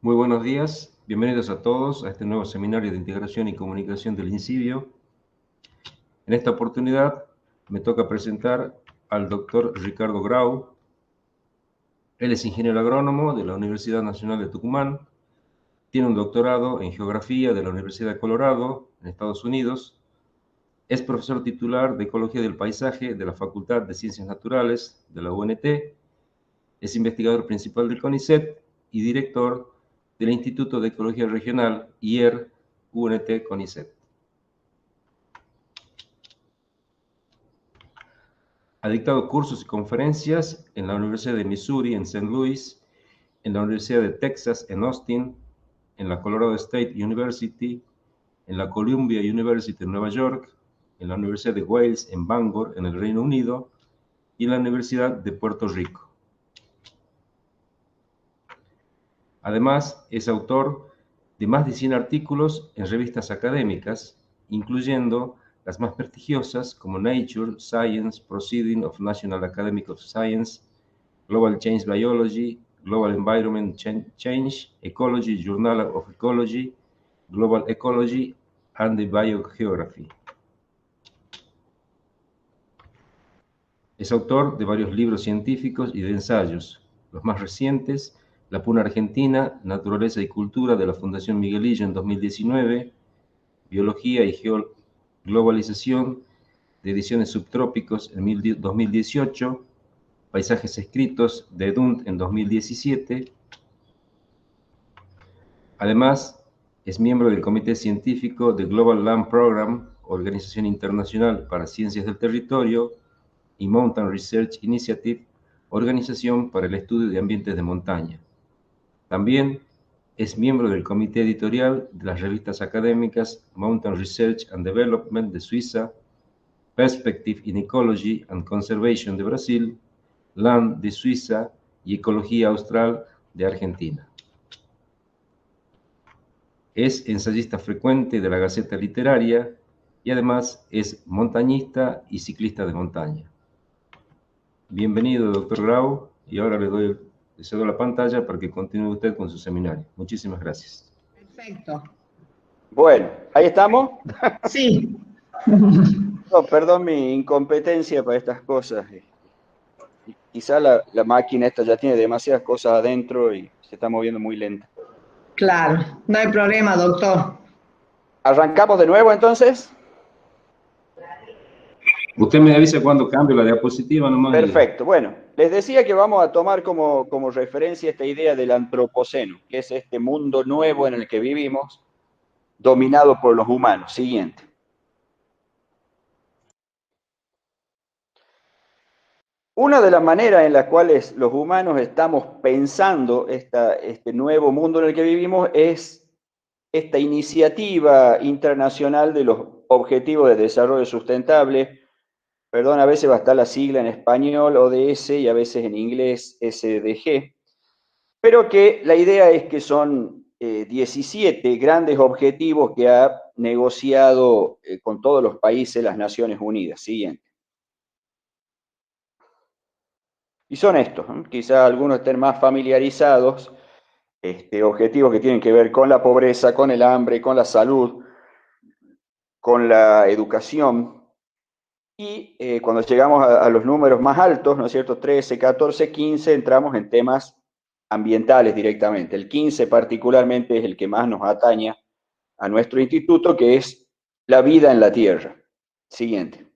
Muy buenos días, bienvenidos a todos a este nuevo seminario de integración y comunicación del INCIBio. En esta oportunidad me toca presentar al doctor Ricardo Grau. Él es ingeniero agrónomo de la Universidad Nacional de Tucumán, tiene un doctorado en geografía de la Universidad de Colorado, en Estados Unidos, es profesor titular de Ecología del Paisaje de la Facultad de Ciencias Naturales de la UNT, es investigador principal del CONICET y director del Instituto de Ecología Regional IER UNT CONICET. Ha dictado cursos y conferencias en la Universidad de Missouri en St. Louis, en la Universidad de Texas en Austin, en la Colorado State University, en la Columbia University en Nueva York, en la Universidad de Wales en Bangor, en el Reino Unido, y en la Universidad de Puerto Rico. Además, es autor de más de 100 artículos en revistas académicas, incluyendo las más prestigiosas como Nature, Science, Proceedings of National Academy of Science, Global Change Biology, Global Environment Change, Ecology, Journal of Ecology, Global Ecology, and the Biogeography. Es autor de varios libros científicos y de ensayos, los más recientes: La Puna Argentina, Naturaleza y Cultura, de la Fundación Miguelillo en 2019, Biología y Globalización, de Ediciones Subtrópicos en 2018, Paisajes Escritos, de Dunt en 2017. Además, es miembro del Comité Científico del Global Land Program, Organización Internacional para Ciencias del Territorio, y Mountain Research Initiative, Organización para el Estudio de Ambientes de Montaña. También es miembro del comité editorial de las revistas académicas Mountain Research and Development de Suiza, Perspective in Ecology and Conservation de Brasil, Land de Suiza y Ecología Austral de Argentina. Es ensayista frecuente de la Gaceta Literaria y además es montañista y ciclista de montaña. Bienvenido, doctor Grau, y ahora le cedo la pantalla para que continúe usted con su seminario. Muchísimas gracias. Perfecto. Bueno, ¿ahí estamos? Sí. No, perdón mi incompetencia para estas cosas. Quizá la máquina esta ya tiene demasiadas cosas adentro y se está moviendo muy lenta. Claro, no hay problema, doctor. ¿Arrancamos de nuevo entonces? Usted me avisa cuando cambie la diapositiva nomás. Perfecto. Bueno, les decía que vamos a tomar como referencia esta idea del antropoceno, que es este mundo nuevo en el que vivimos, dominado por los humanos. Siguiente. Una de las maneras en las cuales los humanos estamos pensando este nuevo mundo en el que vivimos es esta iniciativa internacional de los Objetivos de Desarrollo Sustentable. Perdón, a veces va a estar la sigla en español ODS y a veces en inglés SDG, pero que la idea es que son 17 grandes objetivos que ha negociado con todos los países las Naciones Unidas. Siguiente. Y son estos, ¿eh? Quizá algunos estén más familiarizados, objetivos que tienen que ver con la pobreza, con el hambre, con la salud, con la educación. Y cuando llegamos a los números más altos, ¿no es cierto?, 13, 14, 15, entramos en temas ambientales directamente. El 15 particularmente es el que más nos atañe a nuestro instituto, que es la vida en la Tierra. Siguiente.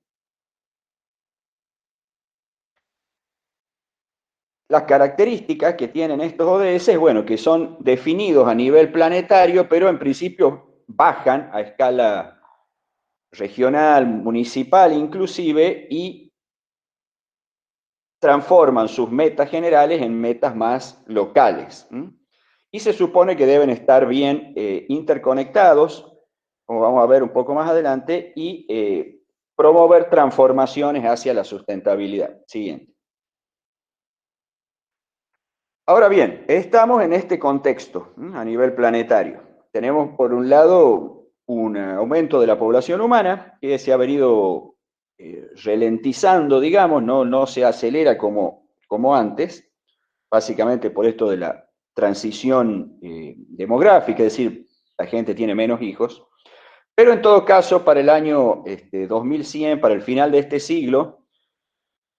Las características que tienen estos ODS, bueno, que son definidos a nivel planetario, pero en principio bajan a escala regional, municipal inclusive, y transforman sus metas generales en metas más locales. Y se supone que deben estar bien interconectados, como vamos a ver un poco más adelante, y promover transformaciones hacia la sustentabilidad. Siguiente. Ahora bien, estamos en este contexto a nivel planetario. Tenemos por un lado un aumento de la población humana que se ha venido ralentizando, digamos, no se acelera como antes, básicamente por esto de la transición demográfica, es decir, la gente tiene menos hijos. Pero en todo caso, para el año 2100, para el final de este siglo,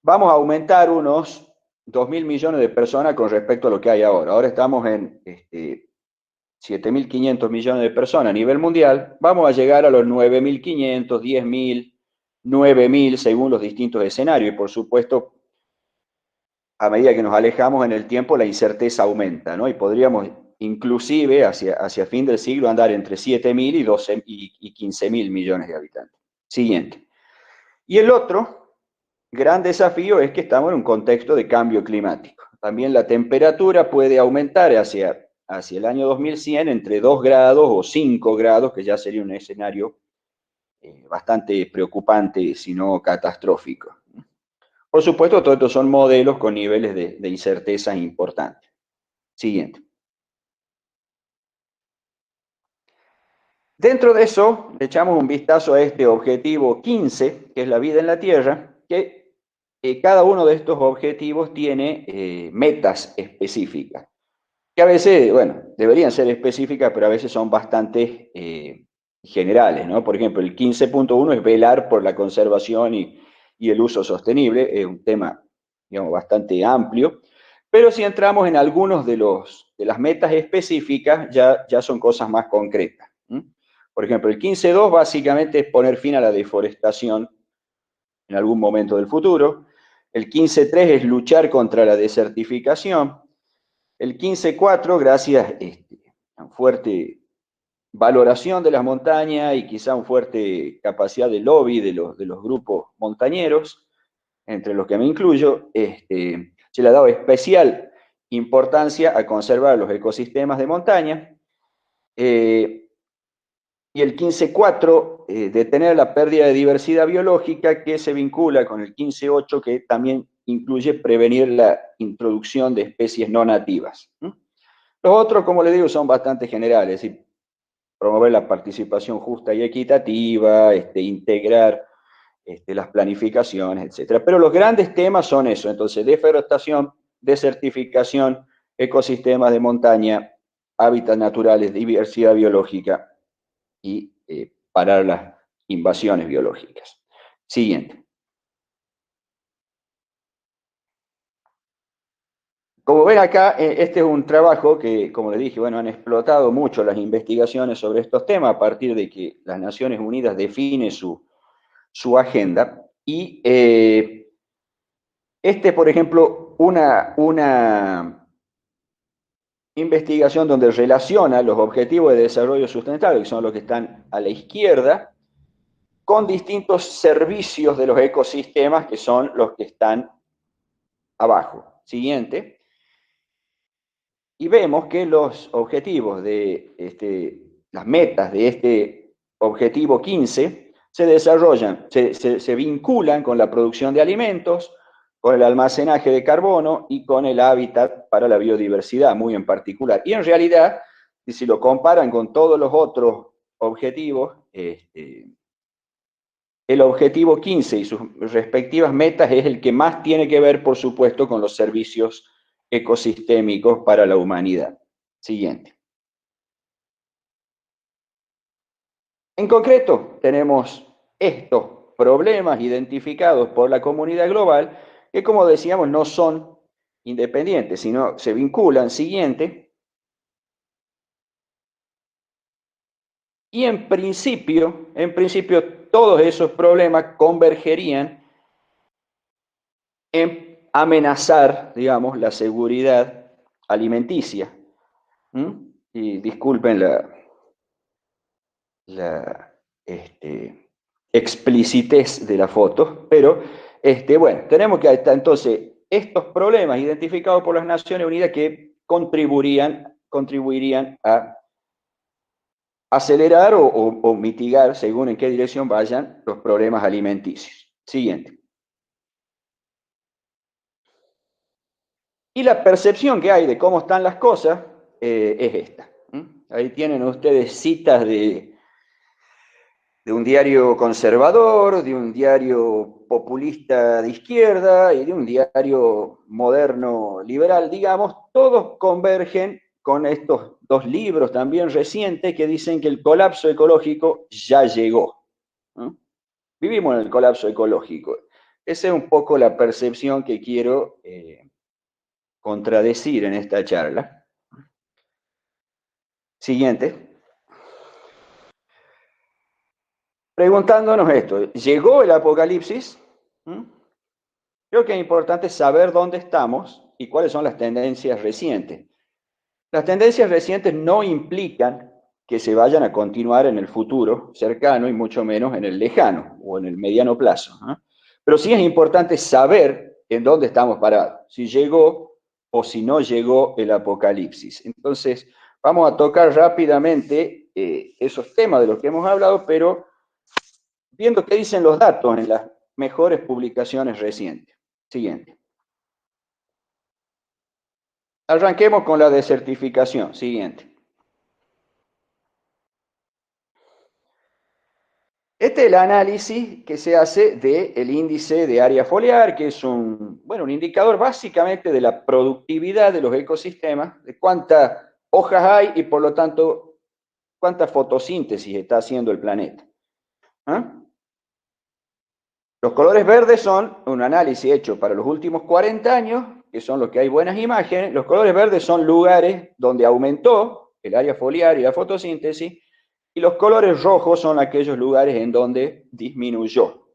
vamos a aumentar unos 2.000 millones de personas con respecto a lo que hay ahora. Ahora estamos en 7.500 millones de personas a nivel mundial. Vamos a llegar a los 9.500, 10.000, 9.000, según los distintos escenarios. Y por supuesto, a medida que nos alejamos en el tiempo, la incerteza aumenta, ¿no? Y podríamos inclusive hacia fin del siglo andar entre 7.000 y 15.000 millones de habitantes. Siguiente. Y el otro gran desafío es que estamos en un contexto de cambio climático. También la temperatura puede aumentar hacia el año 2100 entre 2 grados o 5 grados, que ya sería un escenario bastante preocupante, si no catastrófico. Por supuesto, todos estos son modelos con niveles de incerteza importantes. Siguiente. Dentro de eso, le echamos un vistazo a este objetivo 15, que es la vida en la Tierra, que cada uno de estos objetivos tiene metas específicas, que a veces, bueno, deberían ser específicas, pero a veces son bastante generales, ¿no? Por ejemplo, el 15.1 es velar por la conservación y el uso sostenible, es un tema, digamos, bastante amplio, pero si entramos en algunos de las metas específicas, ya son cosas más concretas. Por ejemplo, el 15.2 básicamente es poner fin a la deforestación en algún momento del futuro. El 15.3 es luchar contra la desertificación. El 15.4, gracias a una fuerte valoración de las montañas y quizá una fuerte capacidad de lobby de los grupos montañeros, entre los que me incluyo, se le ha dado especial importancia a conservar los ecosistemas de montaña. Y el 15.4, detener la pérdida de diversidad biológica, que se vincula con el 15.8, que también incluye prevenir la introducción de especies no nativas. Los otros, como les digo, son bastante generales, es decir, promover la participación justa y equitativa, integrar las planificaciones, etc. Pero los grandes temas son eso, entonces, deforestación, desertificación, ecosistemas de montaña, hábitats naturales, diversidad biológica, y parar las invasiones biológicas. Siguiente. Como ven acá, este es un trabajo que, como les dije, bueno, han explotado mucho las investigaciones sobre estos temas a partir de que las Naciones Unidas define su agenda. Y por ejemplo, una investigación donde relaciona los objetivos de desarrollo sustentable, que son los que están a la izquierda, con distintos servicios de los ecosistemas, que son los que están abajo. Siguiente. Y vemos que los objetivos las metas de este objetivo 15 se desarrollan, se vinculan con la producción de alimentos, con el almacenaje de carbono y con el hábitat para la biodiversidad, muy en particular. Y en realidad, si lo comparan con todos los otros objetivos, el objetivo 15 y sus respectivas metas es el que más tiene que ver, por supuesto, con los servicios ecosistémicos para la humanidad. Siguiente. En concreto, tenemos estos problemas identificados por la comunidad global, que, como decíamos, no son independientes, sino se vinculan. Siguiente. Y en principio, todos esos problemas convergerían en amenazar, digamos, la seguridad alimenticia. Y disculpen la explicitez de la foto, pero bueno, tenemos que entonces estos problemas identificados por las Naciones Unidas que contribuirían a acelerar o mitigar, según en qué dirección vayan, los problemas alimenticios. Siguiente. Y la percepción que hay de cómo están las cosas es esta. Ahí tienen ustedes citas de un diario conservador, de un diario populista de izquierda y de un diario moderno liberal, digamos, todos convergen con estos dos libros también recientes que dicen que el colapso ecológico ya llegó. ¿No? Vivimos en el colapso ecológico. Esa es un poco la percepción que quiero contradecir en esta charla. Siguiente. Preguntándonos esto, ¿llegó el apocalipsis? Creo que es importante saber dónde estamos y cuáles son las tendencias recientes. Las tendencias recientes no implican que se vayan a continuar en el futuro cercano y mucho menos en el lejano o en el mediano plazo. Pero sí es importante saber en dónde estamos parados, si llegó o si no llegó el apocalipsis. Entonces, vamos a tocar rápidamente esos temas de los que hemos hablado, pero viendo qué dicen los datos en las mejores publicaciones recientes. Siguiente. Arranquemos con la desertificación. Siguiente. Este es el análisis que se hace del índice de área foliar, que es un indicador básicamente de la productividad de los ecosistemas, de cuántas hojas hay y por lo tanto cuánta fotosíntesis está haciendo el planeta. Los colores verdes son un análisis hecho para los últimos 40 años, que son los que hay buenas imágenes. Los colores verdes son lugares donde aumentó el área foliar y la fotosíntesis, y los colores rojos son aquellos lugares en donde disminuyó.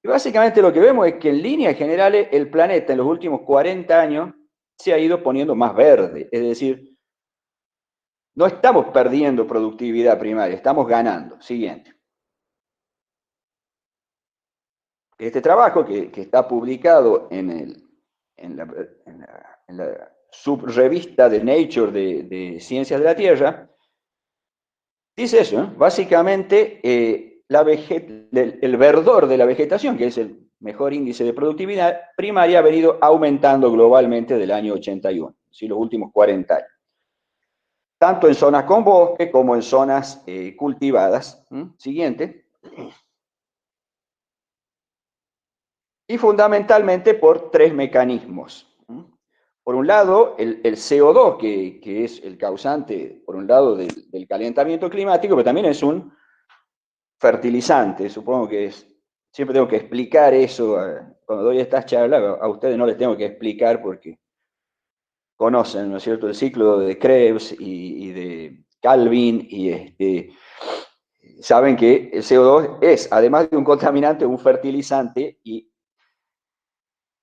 Y básicamente lo que vemos es que en líneas generales el planeta en los últimos 40 años se ha ido poniendo más verde, es decir, no estamos perdiendo productividad primaria, estamos ganando. Siguiente. Este trabajo que está publicado en la subrevista de Nature de Ciencias de la Tierra, dice eso, básicamente el verdor de la vegetación, que es el mejor índice de productividad primaria, ha venido aumentando globalmente del año 81, ¿sí? Los últimos 40 años. Tanto en zonas con bosque como en zonas cultivadas. Siguiente. Y fundamentalmente por tres mecanismos. Por un lado, el CO2, que es el causante, por un lado, del calentamiento climático, pero también es un fertilizante. Supongo que siempre tengo que explicar eso. Cuando doy estas charlas, a ustedes no les tengo que explicar porque conocen, ¿no es cierto?, el ciclo de Krebs y de Calvin, y saben que el CO2 es, además de un contaminante, un fertilizante, y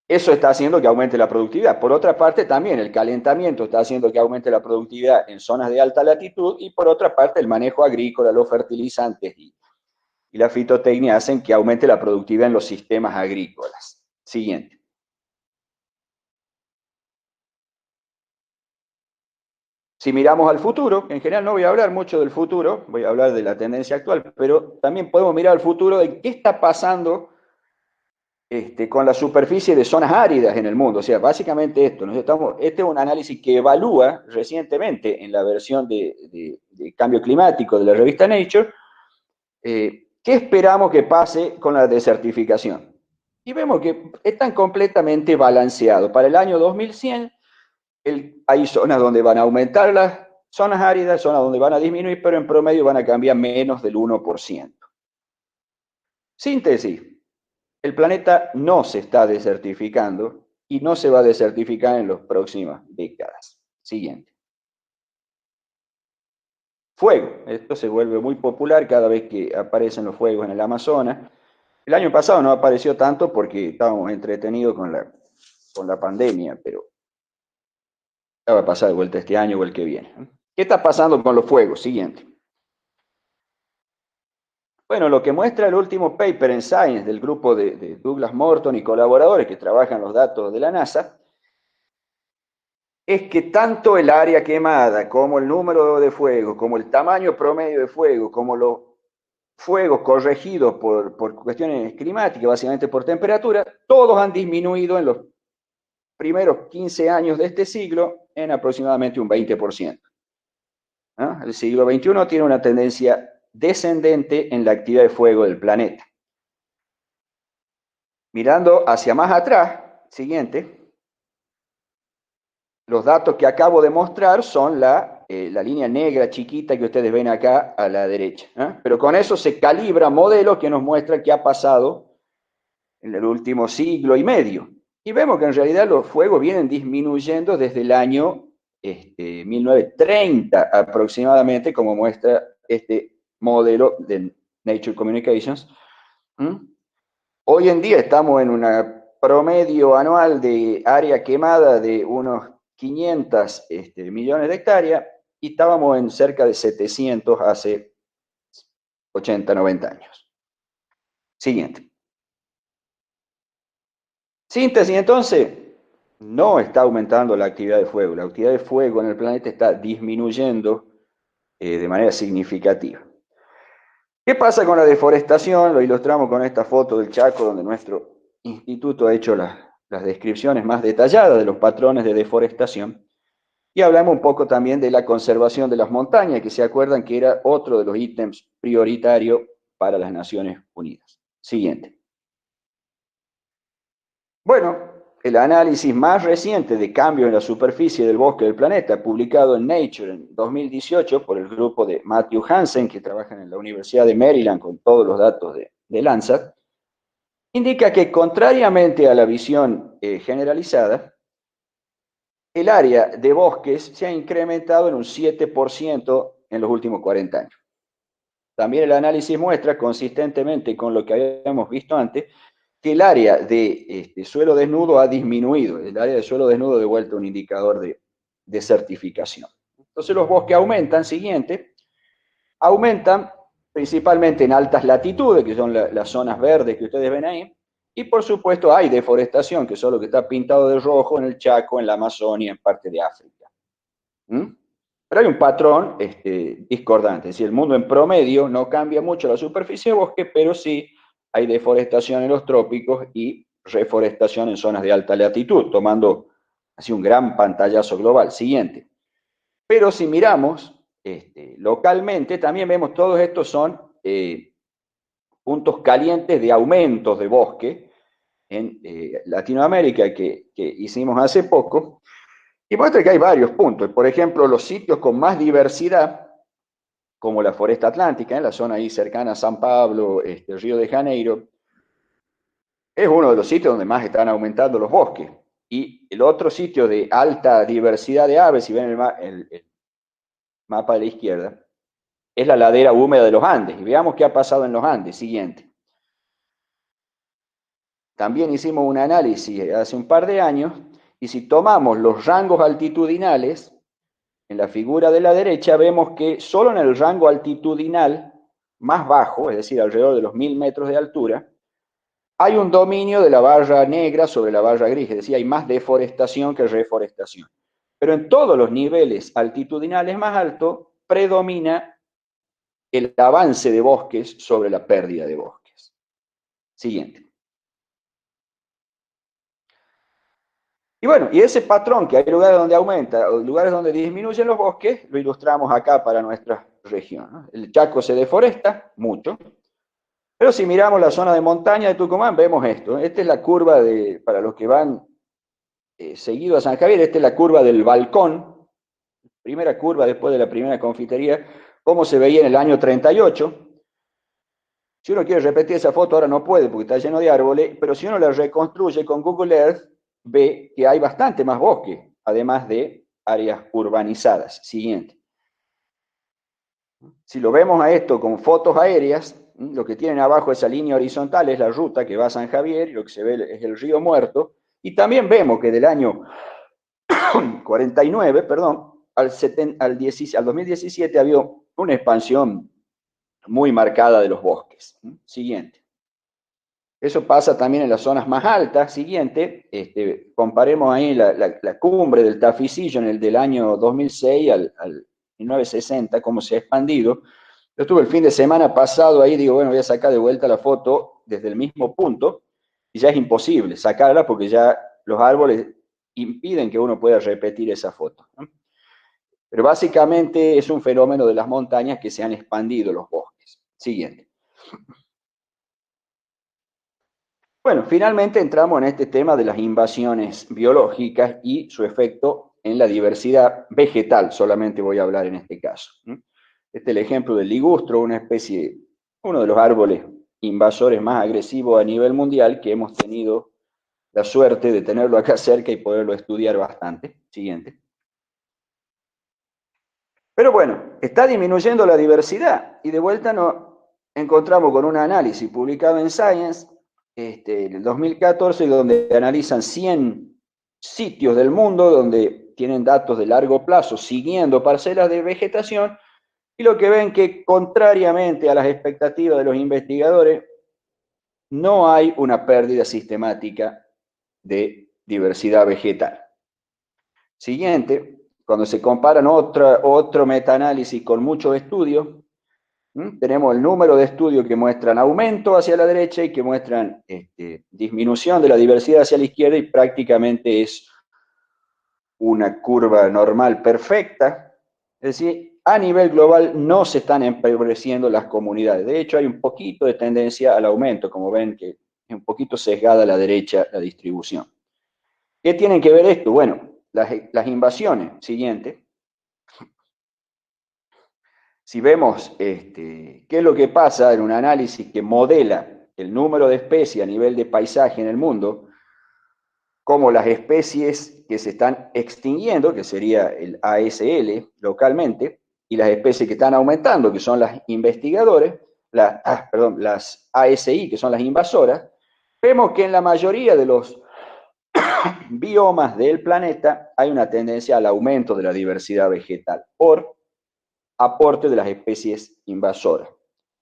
eso está haciendo que aumente la productividad. Por otra parte, también el calentamiento está haciendo que aumente la productividad en zonas de alta latitud, y por otra parte, el manejo agrícola, los fertilizantes y la fitotecnia hacen que aumente la productividad en los sistemas agrícolas. Siguiente. Si miramos al futuro, en general no voy a hablar mucho del futuro, voy a hablar de la tendencia actual, pero también podemos mirar al futuro de qué está pasando con la superficie de zonas áridas en el mundo. O sea, básicamente esto, este es un análisis que evalúa recientemente en la versión de cambio climático de la revista Nature, ¿qué esperamos que pase con la desertificación? Y vemos que están completamente balanceados. Para el año 2100, hay zonas donde van a aumentar las zonas áridas, zonas donde van a disminuir, pero en promedio van a cambiar menos del 1%. Síntesis. El planeta no se está desertificando y no se va a desertificar en las próximas décadas. Siguiente. Fuego. Esto se vuelve muy popular cada vez que aparecen los fuegos en el Amazonas. El año pasado no apareció tanto porque estábamos entretenidos con la pandemia, pero ya va a pasar de vuelta este año o el que viene. ¿Qué está pasando con los fuegos? Siguiente. Bueno, lo que muestra el último paper en Science del grupo de Douglas Morton y colaboradores que trabajan los datos de la NASA, es que tanto el área quemada, como el número de fuegos, como el tamaño promedio de fuego, como los fuegos corregidos por cuestiones climáticas, básicamente por temperatura, todos han disminuido en los primeros 15 años de este siglo en aproximadamente un 20%. El siglo XXI tiene una tendencia descendente en la actividad de fuego del planeta. Mirando hacia más atrás, siguiente, los datos que acabo de mostrar son la línea negra chiquita que ustedes ven acá a la derecha. Pero con eso se calibra modelos que nos muestran qué ha pasado en el último siglo y medio. Y vemos que en realidad los fuegos vienen disminuyendo desde el año 1930 aproximadamente, como muestra este modelo de Nature Communications. Hoy en día estamos en un promedio anual de área quemada de unos 500 millones de hectáreas y estábamos en cerca de 700 hace 80, 90 años. Siguiente. Síntesis, entonces, no está aumentando la actividad de fuego. La actividad de fuego en el planeta está disminuyendo de manera significativa. ¿Qué pasa con la deforestación? Lo ilustramos con esta foto del Chaco, donde nuestro instituto ha hecho las descripciones más detalladas de los patrones de deforestación. Y hablamos un poco también de la conservación de las montañas, que se acuerdan que era otro de los ítems prioritarios para las Naciones Unidas. Siguiente. Bueno, el análisis más reciente de cambio en la superficie del bosque del planeta, publicado en Nature en 2018 por el grupo de Matthew Hansen, que trabaja en la Universidad de Maryland con todos los datos de Landsat, indica que contrariamente a la visión generalizada, el área de bosques se ha incrementado en un 7% en los últimos 40 años. También el análisis muestra, consistentemente con lo que habíamos visto antes, que el área de suelo desnudo ha disminuido. El área de suelo desnudo de vuelta un indicador de certificación. Entonces los bosques aumentan, siguiente, aumentan principalmente en altas latitudes, que son las zonas verdes que ustedes ven ahí, y por supuesto hay deforestación, que es lo que está pintado de rojo en el Chaco, en la Amazonia, en parte de África. Pero hay un patrón discordante, es decir, el mundo en promedio no cambia mucho la superficie de bosque, pero sí hay deforestación en los trópicos y reforestación en zonas de alta latitud, tomando así un gran pantallazo global. Siguiente. Pero si miramos localmente, también vemos todos estos son puntos calientes de aumentos de bosque en Latinoamérica que hicimos hace poco, y muestra que hay varios puntos. Por ejemplo, los sitios con más diversidad, como la Foresta Atlántica, en la zona ahí cercana a San Pablo, Río de Janeiro, es uno de los sitios donde más están aumentando los bosques. Y el otro sitio de alta diversidad de aves, si ven el mapa de la izquierda, es la ladera húmeda de los Andes. Y veamos qué ha pasado en los Andes. Siguiente. También hicimos un análisis hace un par de años, y si tomamos los rangos altitudinales, en la figura de la derecha vemos que solo en el rango altitudinal más bajo, es decir, alrededor de los 1000 metros de altura, hay un dominio de la barra negra sobre la barra gris, es decir, hay más deforestación que reforestación. Pero en todos los niveles altitudinales más altos predomina el avance de bosques sobre la pérdida de bosques. Siguiente. Y bueno, y ese patrón, que hay lugares donde aumenta o lugares donde disminuyen los bosques, lo ilustramos acá para nuestra región, ¿no? El Chaco se deforesta mucho, pero si miramos la zona de montaña de Tucumán, vemos esto. Esta es la curva para los que van seguido a San Javier, esta es la curva del balcón, primera curva después de la primera confitería, cómo se veía en el año 38. Si uno quiere repetir esa foto, ahora no puede porque está lleno de árboles, pero si uno la reconstruye con Google Earth, ve que hay bastante más bosque, además de áreas urbanizadas. Siguiente. Si lo vemos a esto con fotos aéreas, lo que tienen abajo esa línea horizontal es la ruta que va a San Javier, y lo que se ve es el río Muerto, y también vemos que del año 49, perdón, al 2017 había una expansión muy marcada de los bosques. Siguiente. Eso pasa también en las zonas más altas. Siguiente, comparemos ahí la cumbre del Taficillo en el del año 2006 al 1960, cómo se ha expandido. Yo estuve el fin de semana pasado ahí, digo, bueno, voy a sacar de vuelta la foto desde el mismo punto, y ya es imposible sacarla porque ya los árboles impiden que uno pueda repetir esa foto, ¿no? Pero básicamente es un fenómeno de las montañas que se han expandido los bosques. Siguiente. Bueno, finalmente entramos en este tema de las invasiones biológicas y su efecto en la diversidad vegetal, solamente voy a hablar en este caso. Este es el ejemplo del ligustro, una especie, uno de los árboles invasores más agresivos a nivel mundial que hemos tenido la suerte de tenerlo acá cerca y poderlo estudiar bastante. Siguiente. Pero bueno, está disminuyendo la diversidad y de vuelta nos encontramos con un análisis publicado en Science en el 2014 donde analizan 100 sitios del mundo donde tienen datos de largo plazo siguiendo parcelas de vegetación y lo que ven que contrariamente a las expectativas de los investigadores no hay una pérdida sistemática de diversidad vegetal. Siguiente. Cuando se comparan otro metaanálisis con muchos estudios, tenemos el número de estudios que muestran aumento hacia la derecha y que muestran disminución de la diversidad hacia la izquierda y prácticamente es una curva normal perfecta. Es decir, a nivel global no se están empobreciendo las comunidades. De hecho, hay un poquito de tendencia al aumento, como ven que es un poquito sesgada a la derecha la distribución. ¿Qué tienen que ver esto? Bueno, las invasiones, siguiente. Si vemos qué es lo que pasa en un análisis que modela el número de especies a nivel de paisaje en el mundo, como las especies que se están extinguiendo, que sería el ASL localmente, y las especies que están aumentando, que son las investigadores, las ASI, que son las invasoras, vemos que en la mayoría de los biomas del planeta hay una tendencia al aumento de la diversidad vegetal por aporte de las especies invasoras.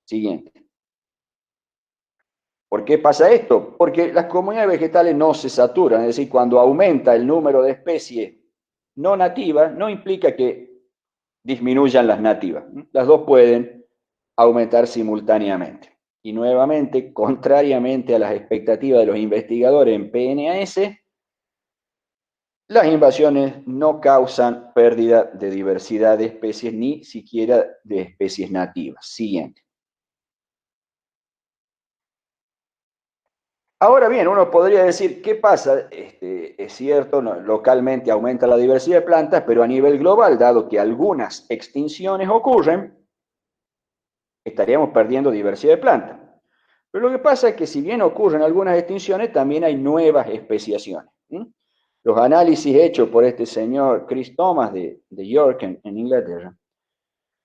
Siguiente. ¿Por qué pasa esto? Porque las comunidades vegetales no se saturan, es decir, cuando aumenta el número de especies no nativas, no implica que disminuyan las nativas. Las dos pueden aumentar simultáneamente. Y nuevamente, contrariamente a las expectativas de los investigadores en PNAS, las invasiones no causan pérdida de diversidad de especies, ni siquiera de especies nativas. Siguiente. Ahora bien, uno podría decir, ¿qué pasa? Es cierto, localmente aumenta la diversidad de plantas, pero a nivel global, dado que algunas extinciones ocurren, estaríamos perdiendo diversidad de plantas. Pero lo que pasa es que si bien ocurren algunas extinciones, también hay nuevas especiaciones. Los análisis hechos por este señor Chris Thomas de York en Inglaterra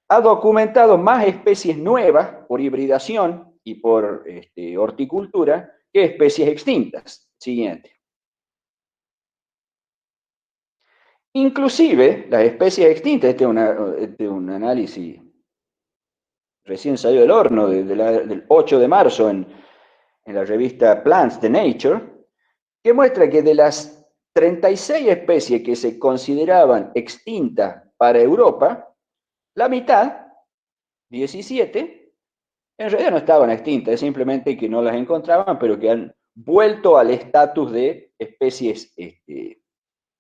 ha documentado más especies nuevas por hibridación y por horticultura que especies extintas. Siguiente. Inclusive las especies extintas, este es un análisis recién salido del horno del 8 de marzo en la revista Plants de Nature, que muestra que de las 36 especies que se consideraban extintas para Europa, la mitad, 17, en realidad no estaban extintas, es simplemente que no las encontraban, pero que han vuelto al estatus de especies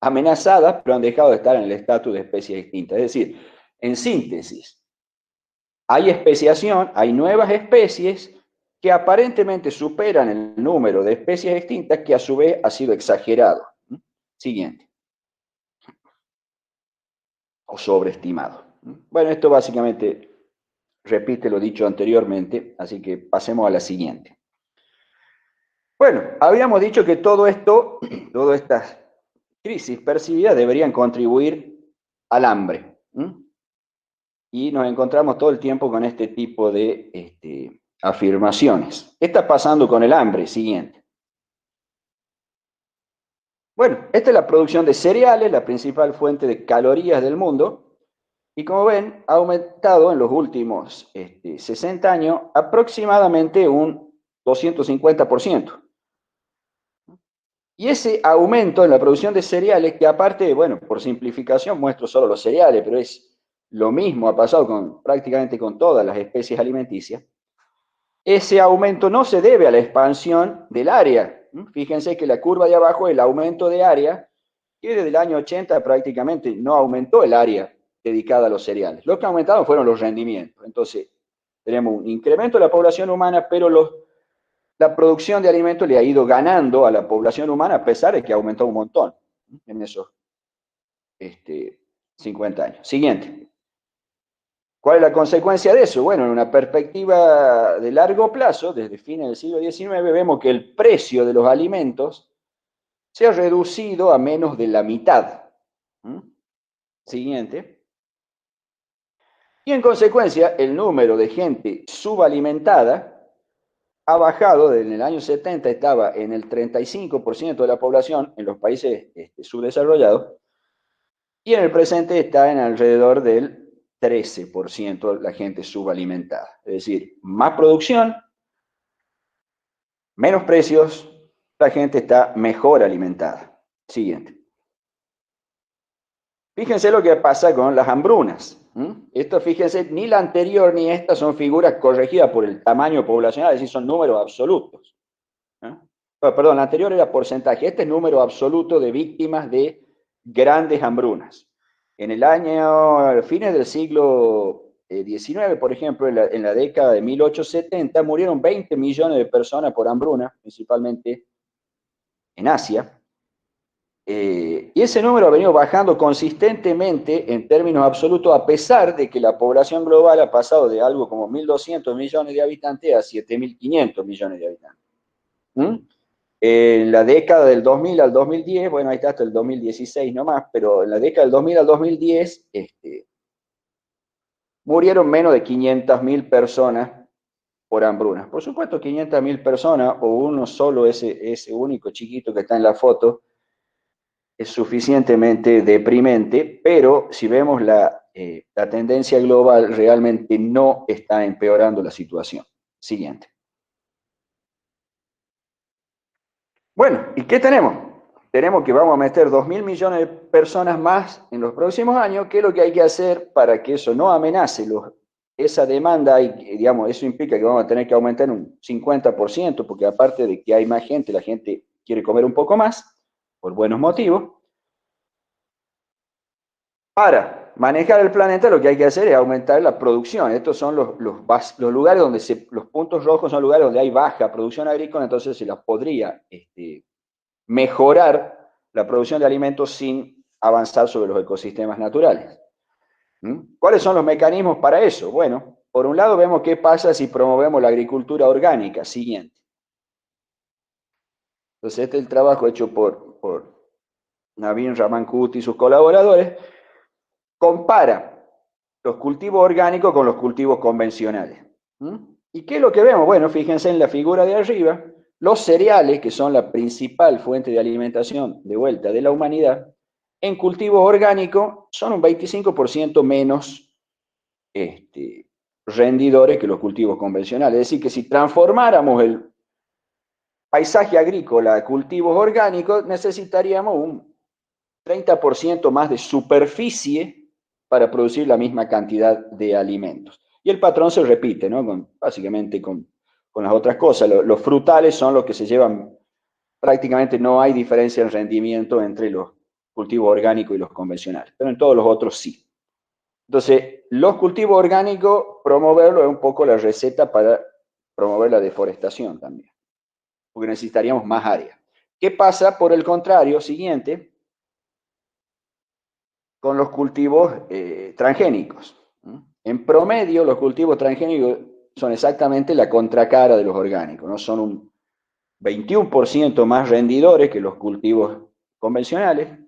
amenazadas, pero han dejado de estar en el estatus de especies extintas. Es decir, en síntesis, hay especiación, hay nuevas especies que aparentemente superan el número de especies extintas que a su vez ha sido exagerado. Siguiente. O sobreestimado. Bueno, esto básicamente repite lo dicho anteriormente, así que pasemos a la siguiente. Bueno, habíamos dicho que todo esto, todas estas crisis percibidas deberían contribuir al hambre. Y nos encontramos todo el tiempo con este tipo de afirmaciones. ¿Qué está pasando con el hambre? Siguiente. Bueno, esta es la producción de cereales, la principal fuente de calorías del mundo, y como ven, ha aumentado en los últimos 60 años aproximadamente un 250%. Y ese aumento en la producción de cereales, que aparte, bueno, por simplificación muestro solo los cereales, pero es lo mismo, ha pasado prácticamente con todas las especies alimenticias, ese aumento no se debe a la expansión del área. Fíjense que la curva de abajo es el aumento de área, que desde el año 80 prácticamente no aumentó el área dedicada a los cereales. Lo que aumentaron fueron los rendimientos. Entonces, tenemos un incremento de la población humana, pero la producción de alimentos le ha ido ganando a la población humana a pesar de que aumentó un montón en esos 50 años. Siguiente. ¿Cuál es la consecuencia de eso? Bueno, en una perspectiva de largo plazo, desde fines del siglo XIX, vemos que el precio de los alimentos se ha reducido a menos de la mitad. Siguiente. Y en consecuencia, el número de gente subalimentada ha bajado. En el año 70 estaba en el 35% de la población en los países subdesarrollados, y en el presente está en alrededor del 13% la gente subalimentada. Es decir, más producción, menos precios, la gente está mejor alimentada. Siguiente. Fíjense lo que pasa con las hambrunas. Esto, fíjense, ni la anterior ni esta son figuras corregidas por el tamaño poblacional, es decir, son números absolutos. Perdón, la anterior era porcentaje, este es número absoluto de víctimas de grandes hambrunas. En el año, fines del siglo XIX, por ejemplo, en la década de 1870, murieron 20 millones de personas por hambruna, principalmente en Asia. Y ese número ha venido bajando consistentemente en términos absolutos, a pesar de que la población global ha pasado de algo como 1.200 millones de habitantes a 7.500 millones de habitantes. En la década del 2000 al 2010, bueno, ahí está hasta el 2016 nomás, pero en la década del 2000 al 2010 murieron menos de 500.000 personas por hambrunas. Por supuesto, 500.000 personas o uno solo, ese único chiquito que está en la foto, es suficientemente deprimente, pero si vemos la tendencia global, realmente no está empeorando la situación. Siguiente. Bueno, ¿y qué tenemos? Tenemos que vamos a meter 2.000 millones de personas más en los próximos años. ¿Qué es lo que hay que hacer para que eso no amenace esa demanda? Y, digamos, eso implica que vamos a tener que aumentar un 50%, porque aparte de que hay más gente, la gente quiere comer un poco más, por buenos motivos. Para manejar el planeta, lo que hay que hacer es aumentar la producción. Estos son los lugares donde los puntos rojos son lugares donde hay baja producción agrícola, entonces se las podría mejorar la producción de alimentos sin avanzar sobre los ecosistemas naturales. ¿Cuáles son los mecanismos para eso? Bueno, por un lado vemos qué pasa si promovemos la agricultura orgánica. Siguiente. Entonces este es el trabajo hecho por Navin Ramankut y sus colaboradores. Compara los cultivos orgánicos con los cultivos convencionales. ¿Y qué es lo que vemos? Bueno, fíjense en la figura de arriba, los cereales, que son la principal fuente de alimentación de vuelta de la humanidad, en cultivos orgánicos son un 25% menos rendidores que los cultivos convencionales. Es decir, que si transformáramos el paisaje agrícola a cultivos orgánicos, necesitaríamos un 30% más de superficie para producir la misma cantidad de alimentos. Y el patrón se repite, ¿no? Básicamente con las otras cosas. Los frutales son los que se llevan, prácticamente no hay diferencia en rendimiento entre los cultivos orgánicos y los convencionales, pero en todos los otros sí. Entonces, los cultivos orgánicos, promoverlo es un poco la receta para promover la deforestación también, porque necesitaríamos más área. ¿Qué pasa, por el contrario, siguiente, con los cultivos transgénicos? En promedio, los cultivos transgénicos son exactamente la contracara de los orgánicos, ¿no? Son un 21% más rendidores que los cultivos convencionales,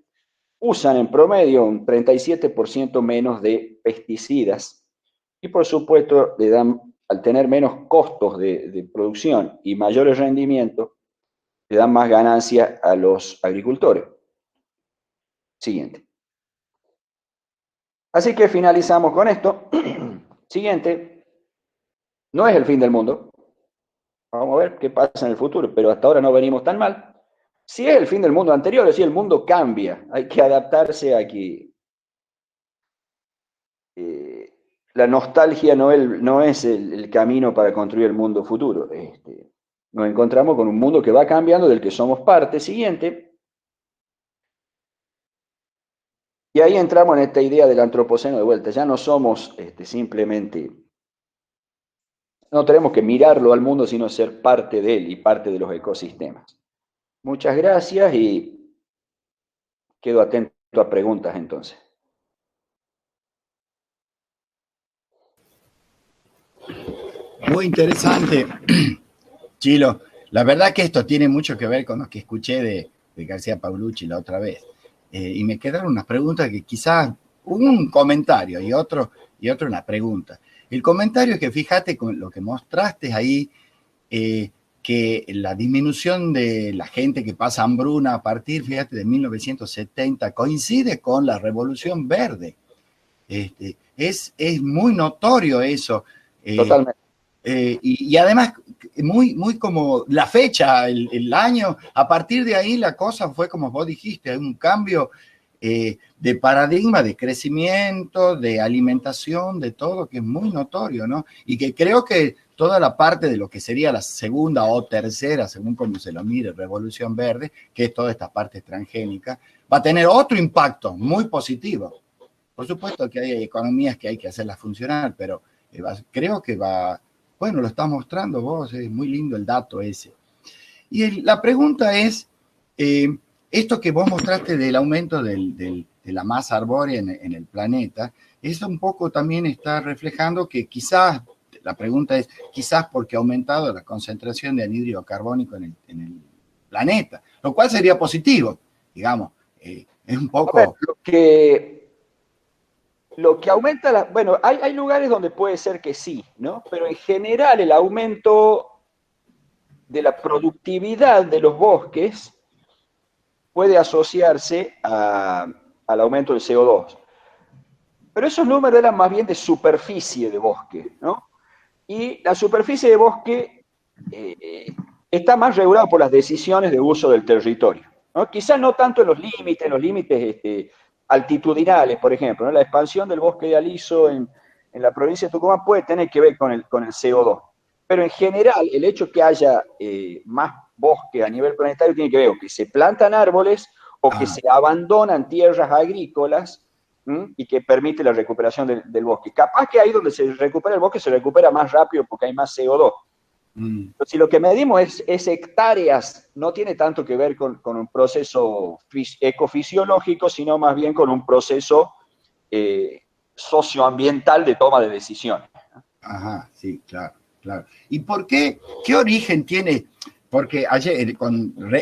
usan en promedio un 37% menos de pesticidas y, por supuesto, le dan, al tener menos costos de producción y mayores rendimientos, le dan más ganancia a los agricultores. Siguiente. Así que finalizamos con esto. Siguiente. No es el fin del mundo. Vamos a ver qué pasa en el futuro, pero hasta ahora no venimos tan mal. Si es el fin del mundo anterior, es decir, el mundo cambia. Hay que adaptarse a que la nostalgia no es el camino para construir el mundo futuro. Nos encontramos con un mundo que va cambiando, del que somos parte. Siguiente. Y ahí entramos en esta idea del antropoceno de vuelta. Ya no somos simplemente, no tenemos que mirarlo al mundo, sino ser parte de él y parte de los ecosistemas. Muchas gracias y quedo atento a preguntas entonces. Muy interesante, Chilo. La verdad que esto tiene mucho que ver con lo que escuché de García Paulucci la otra vez. Y me quedaron unas preguntas que quizás, un comentario y otro una pregunta. El comentario es que fíjate con lo que mostraste ahí, que la disminución de la gente que pasa hambruna a partir, fíjate, de 1970 coincide con la Revolución Verde. Es muy notorio eso. Totalmente. Y además, muy como la fecha, el año, a partir de ahí la cosa fue como vos dijiste, hay un cambio de paradigma, de crecimiento, de alimentación, de todo, que es muy notorio, ¿no? Y que creo que toda la parte de lo que sería la segunda o tercera, según como se lo mire, Revolución Verde, que es toda esta parte transgénica, va a tener otro impacto muy positivo. Por supuesto que hay economías que hay que hacerlas funcionar, pero creo que va... Bueno, lo estás mostrando vos, es muy lindo el dato ese. Y la pregunta es, esto que vos mostraste del aumento de la masa arbórea en el planeta, eso un poco también está reflejando que quizás, la pregunta es, quizás porque ha aumentado la concentración de anhídrido carbónico en el planeta, lo cual sería positivo, digamos, es un poco... A ver, lo que aumenta, bueno, hay lugares donde puede ser que sí, ¿no? Pero en general el aumento de la productividad de los bosques puede asociarse al aumento del CO2. Pero esos números eran más bien de superficie de bosque, ¿no? Y la superficie de bosque está más regulada por las decisiones de uso del territorio, ¿no? Quizás no tanto en los límites altitudinales, por ejemplo, ¿no? La expansión del bosque de aliso en la provincia de Tucumán puede tener que ver con el CO2. Pero en general, el hecho que haya más bosque a nivel planetario tiene que ver con que se plantan árboles o que se abandonan tierras agrícolas, y que permite la recuperación del bosque. Capaz que ahí donde se recupera el bosque se recupera más rápido porque hay más CO2. Pero si lo que medimos es hectáreas, no tiene tanto que ver con un proceso ecofisiológico, sino más bien con un proceso socioambiental de toma de decisiones. Ajá, sí, claro, claro. ¿Y por qué origen tiene? Porque ayer,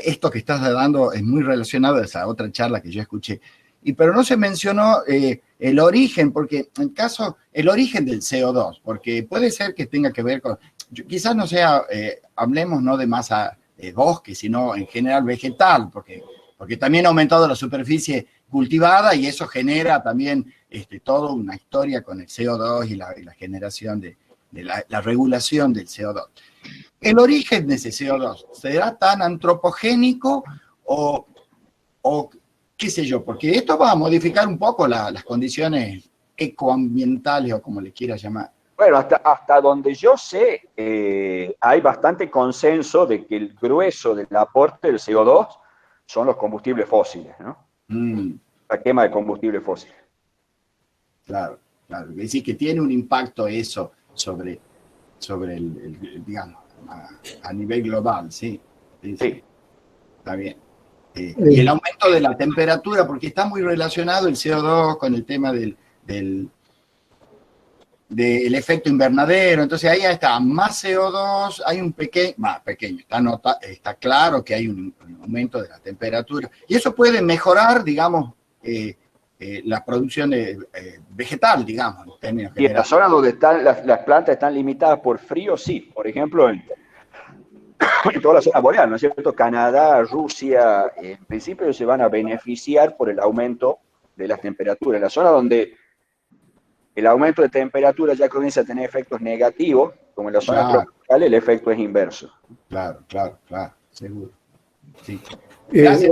esto que estás dando es muy relacionado a esa otra charla que yo escuché, pero no se mencionó el origen, porque en caso, el origen del CO2, porque puede ser que tenga que ver con, quizás no sea, hablemos no de masa de bosque, sino en general vegetal, porque también ha aumentado la superficie cultivada y eso genera también toda una historia con el CO2 y la generación de la regulación del CO2. ¿El origen de ese CO2 será tan antropogénico o qué sé yo? Porque esto va a modificar un poco las condiciones ecoambientales o como le quieras llamar. Bueno, hasta donde yo sé, hay bastante consenso de que el grueso del aporte del CO2 son los combustibles fósiles, ¿no? La quema de combustibles fósiles. Claro, claro. Es decir, que tiene un impacto eso sobre digamos, a nivel global, ¿sí? Sí. Está bien. Y el aumento de la temperatura, porque está muy relacionado el CO2 con el tema del efecto invernadero, entonces ahí está más CO2, hay un pequeño, está claro que hay un aumento de la temperatura, y eso puede mejorar, digamos, la producción vegetal, digamos, en términos generales. Y en la zona donde están las plantas están limitadas por frío, sí, por ejemplo, en toda la zona boreal, ¿no es cierto? Canadá, Rusia, en principio se van a beneficiar por el aumento de las temperaturas. En la zona donde el aumento de temperatura ya comienza a tener efectos negativos, como en la zona tropical, el efecto es inverso. Claro, seguro. Sí. Gracias.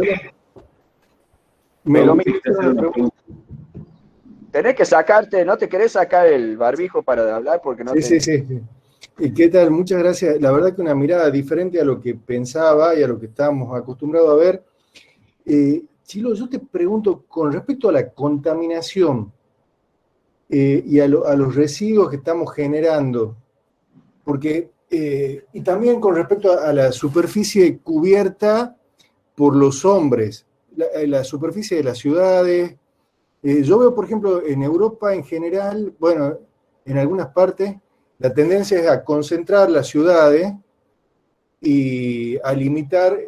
Tenés que sacarte, ¿no te querés sacar el barbijo para hablar? Porque no sí. ¿Y qué tal? Muchas gracias. La verdad que una mirada diferente a lo que pensaba y a lo que estábamos acostumbrados a ver. Chilo, yo te pregunto, con respecto a la contaminación y a los residuos que estamos generando, porque, y también con respecto a la superficie cubierta por los hombres, la superficie de las ciudades. Yo veo, por ejemplo, en Europa en general, bueno, en algunas partes, la tendencia es a concentrar las ciudades y a limitar,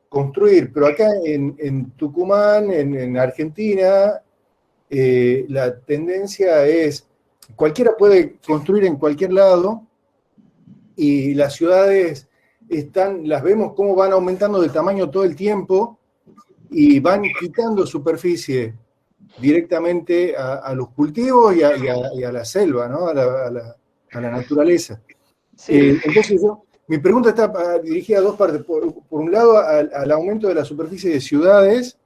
construir. Pero acá en Tucumán, en Argentina, la tendencia es, cualquiera puede construir en cualquier lado y las ciudades las vemos cómo van aumentando de tamaño todo el tiempo y van quitando superficie directamente a los cultivos y a la selva, ¿no? a la naturaleza. Sí. Entonces mi pregunta está dirigida a dos partes. Por un lado, al aumento de la superficie de ciudades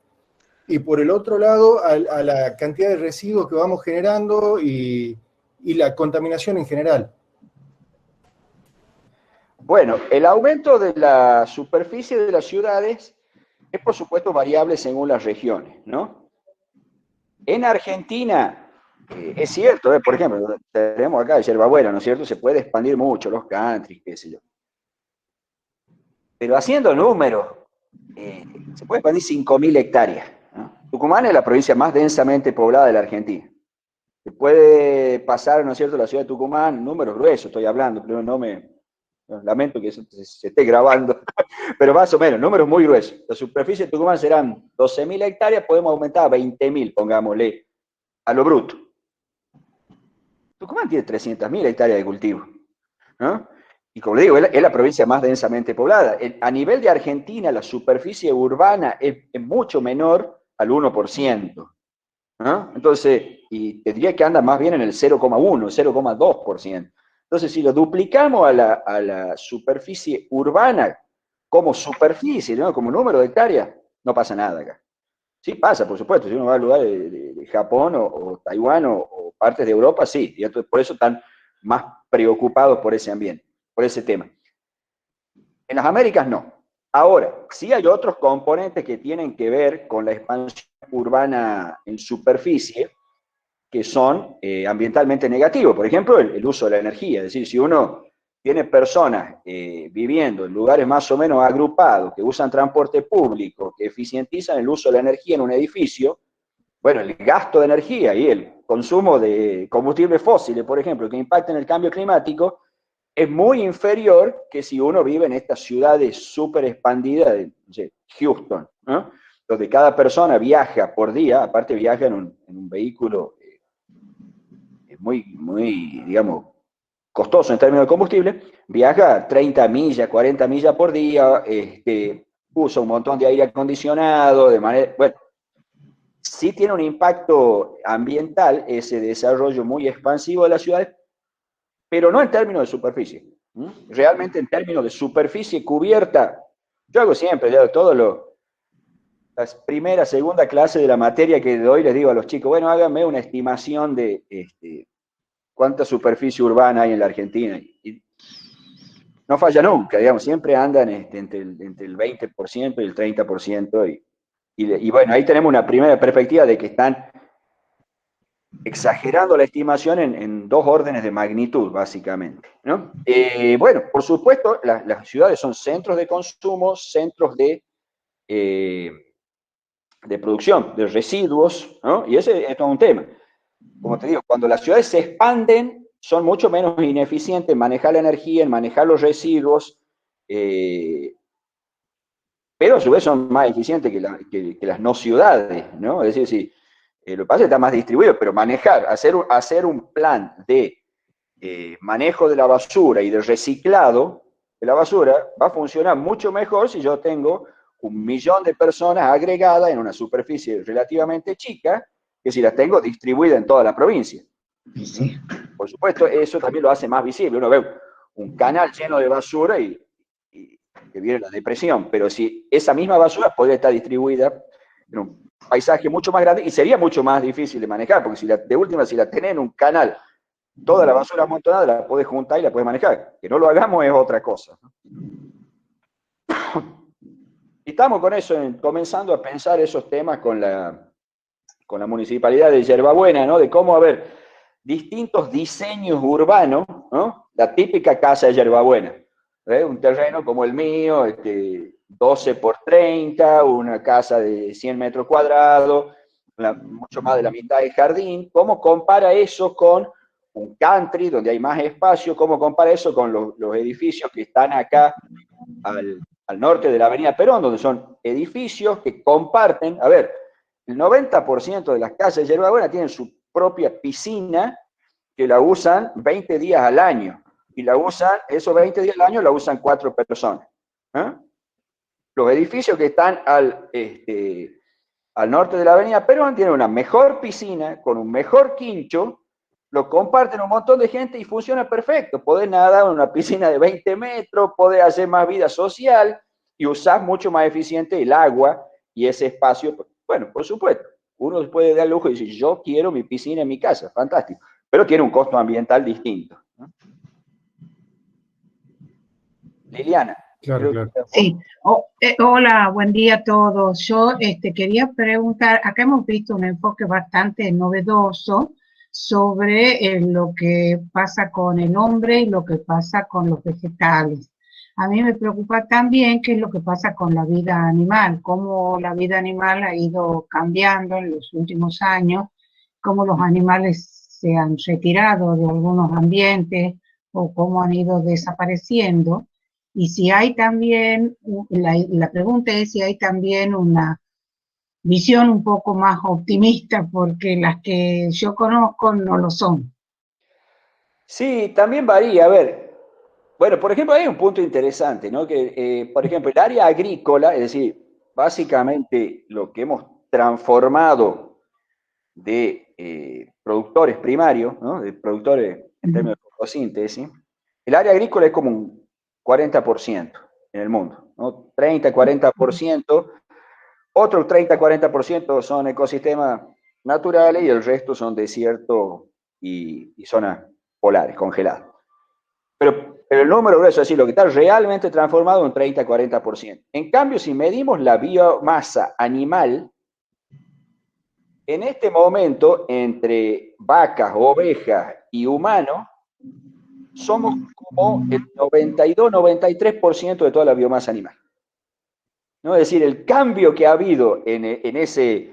y por el otro lado, a la cantidad de residuos que vamos generando y la contaminación en general. Bueno, el aumento de la superficie de las ciudades es, por supuesto, variable según las regiones, ¿no? En Argentina, es cierto, por ejemplo, tenemos acá Yerbabuena, ¿no es cierto? Se puede expandir mucho, los country, qué sé yo. Pero haciendo números, se puede expandir 5.000 hectáreas, ¿no? Tucumán es la provincia más densamente poblada de la Argentina. Se puede pasar, ¿no es cierto?, la ciudad de Tucumán, números gruesos estoy hablando, pero lamento que se esté grabando, pero más o menos, números muy gruesos. La superficie de Tucumán serán 12.000 hectáreas, podemos aumentar a 20.000, pongámosle, a lo bruto. Tucumán tiene 300.000 hectáreas de cultivo, ¿no? Y como le digo, es la provincia más densamente poblada. A nivel de Argentina, la superficie urbana es mucho menor al 1%, ¿no? Entonces, y te diría que anda más bien en el 0,1, 0,2%. Entonces, si lo duplicamos a la superficie urbana como superficie, ¿no?, como número de hectáreas, no pasa nada acá. Sí pasa, por supuesto, si uno va a lugares de Japón o Taiwán o partes de Europa, sí, y entonces por eso están más preocupados por ese ambiente, por ese tema. En las Américas no. Ahora, sí hay otros componentes que tienen que ver con la expansión urbana en superficie, que son ambientalmente negativos. Por ejemplo, el uso de la energía. Es decir, si uno tiene personas viviendo en lugares más o menos agrupados, que usan transporte público, que eficientizan el uso de la energía en un edificio, bueno, el gasto de energía y el consumo de combustibles fósiles, por ejemplo, que impactan el cambio climático, es muy inferior que si uno vive en estas ciudades súper expandidas de, no sé, Houston, ¿no?, donde cada persona viaja por día, aparte viaja en un vehículo muy, digamos, costoso en términos de combustible, viaja 30 millas, 40 millas por día, usa un montón de aire acondicionado, de manera, bueno, sí tiene un impacto ambiental ese desarrollo muy expansivo de las ciudades, pero no en términos de superficie. Realmente en términos de superficie cubierta, yo hago siempre, las primera, segunda clase de la materia que doy, les digo a los chicos, bueno, háganme una estimación de cuánta superficie urbana hay en la Argentina. Y no falla nunca, digamos, siempre andan entre el 20% y el 30%. Y bueno, ahí tenemos una primera perspectiva de que están exagerando la estimación en dos órdenes de magnitud, básicamente, ¿no? Bueno, por supuesto, las ciudades son centros de consumo, centros de producción, de residuos, ¿no? Y ese es todo un tema. Como te digo, cuando las ciudades se expanden, son mucho menos ineficientes en manejar la energía, en manejar los residuos, pero a su vez son más eficientes que las no ciudades, ¿no? Es decir, si lo que pasa es que está más distribuido, pero hacer un plan de manejo de la basura y de reciclado de la basura va a funcionar mucho mejor si yo tengo 1 millón de personas agregadas en una superficie relativamente chica que si las tengo distribuidas en toda la provincia. Sí. Por supuesto, eso también lo hace más visible. Uno ve un canal lleno de basura y que viene la depresión, pero si esa misma basura podría estar distribuida en un paisaje mucho más grande y sería mucho más difícil de manejar, porque si la tenés en un canal, toda la basura amontonada la podés juntar y la podés manejar. Que no lo hagamos es otra cosa, ¿no? Y estamos con eso, comenzando a pensar esos temas con la municipalidad de Yerbabuena, ¿no? De cómo haber distintos diseños urbanos, ¿no? La típica casa de Yerbabuena, un terreno como el mío, 12 por 30, una casa de 100 metros cuadrados, mucho más de la mitad de jardín. ¿Cómo compara eso con un country donde hay más espacio? ¿Cómo compara eso con los edificios que están acá al norte de la Avenida Perón, donde son edificios que comparten? A ver, el 90% de las casas de Yerba Buena tienen su propia piscina, que la usan 20 días al año, y esos 20 días al año la usan 4 personas. Los edificios que están al norte de la Avenida Perón tienen una mejor piscina, con un mejor quincho, lo comparten un montón de gente y funciona perfecto. Podés nadar en una piscina de 20 metros, podés hacer más vida social y usar mucho más eficiente el agua y ese espacio. Bueno, por supuesto, uno puede dar lujo y decir, yo quiero mi piscina en mi casa, fantástico, pero tiene un costo ambiental distinto. Liliana. Claro. Sí. Hola, buen día a todos. Yo quería preguntar, acá hemos visto un enfoque bastante novedoso sobre lo que pasa con el hombre y lo que pasa con los vegetales. A mí me preocupa también qué es lo que pasa con la vida animal, cómo la vida animal ha ido cambiando en los últimos años, cómo los animales se han retirado de algunos ambientes o cómo han ido desapareciendo. Y si hay también, la pregunta es si hay también una visión un poco más optimista, porque las que yo conozco no lo son. Sí, también varía. A ver, bueno, por ejemplo, hay un punto interesante, ¿no? Que, por ejemplo, el área agrícola, es decir, básicamente lo que hemos transformado de productores primarios, ¿no? De productores en términos de fotosíntesis, el área agrícola es como un 40% en el mundo, ¿no? 30-40%, otros 30-40% son ecosistemas naturales y el resto son desiertos y zonas polares, congeladas. Pero el número grueso, es decir, lo que está realmente transformado, un 30-40%. En cambio, si medimos la biomasa animal, en este momento, entre vacas, ovejas y humanos, somos como el 92-93% de toda la biomasa animal. ¿No? Es decir, el cambio que ha habido en ese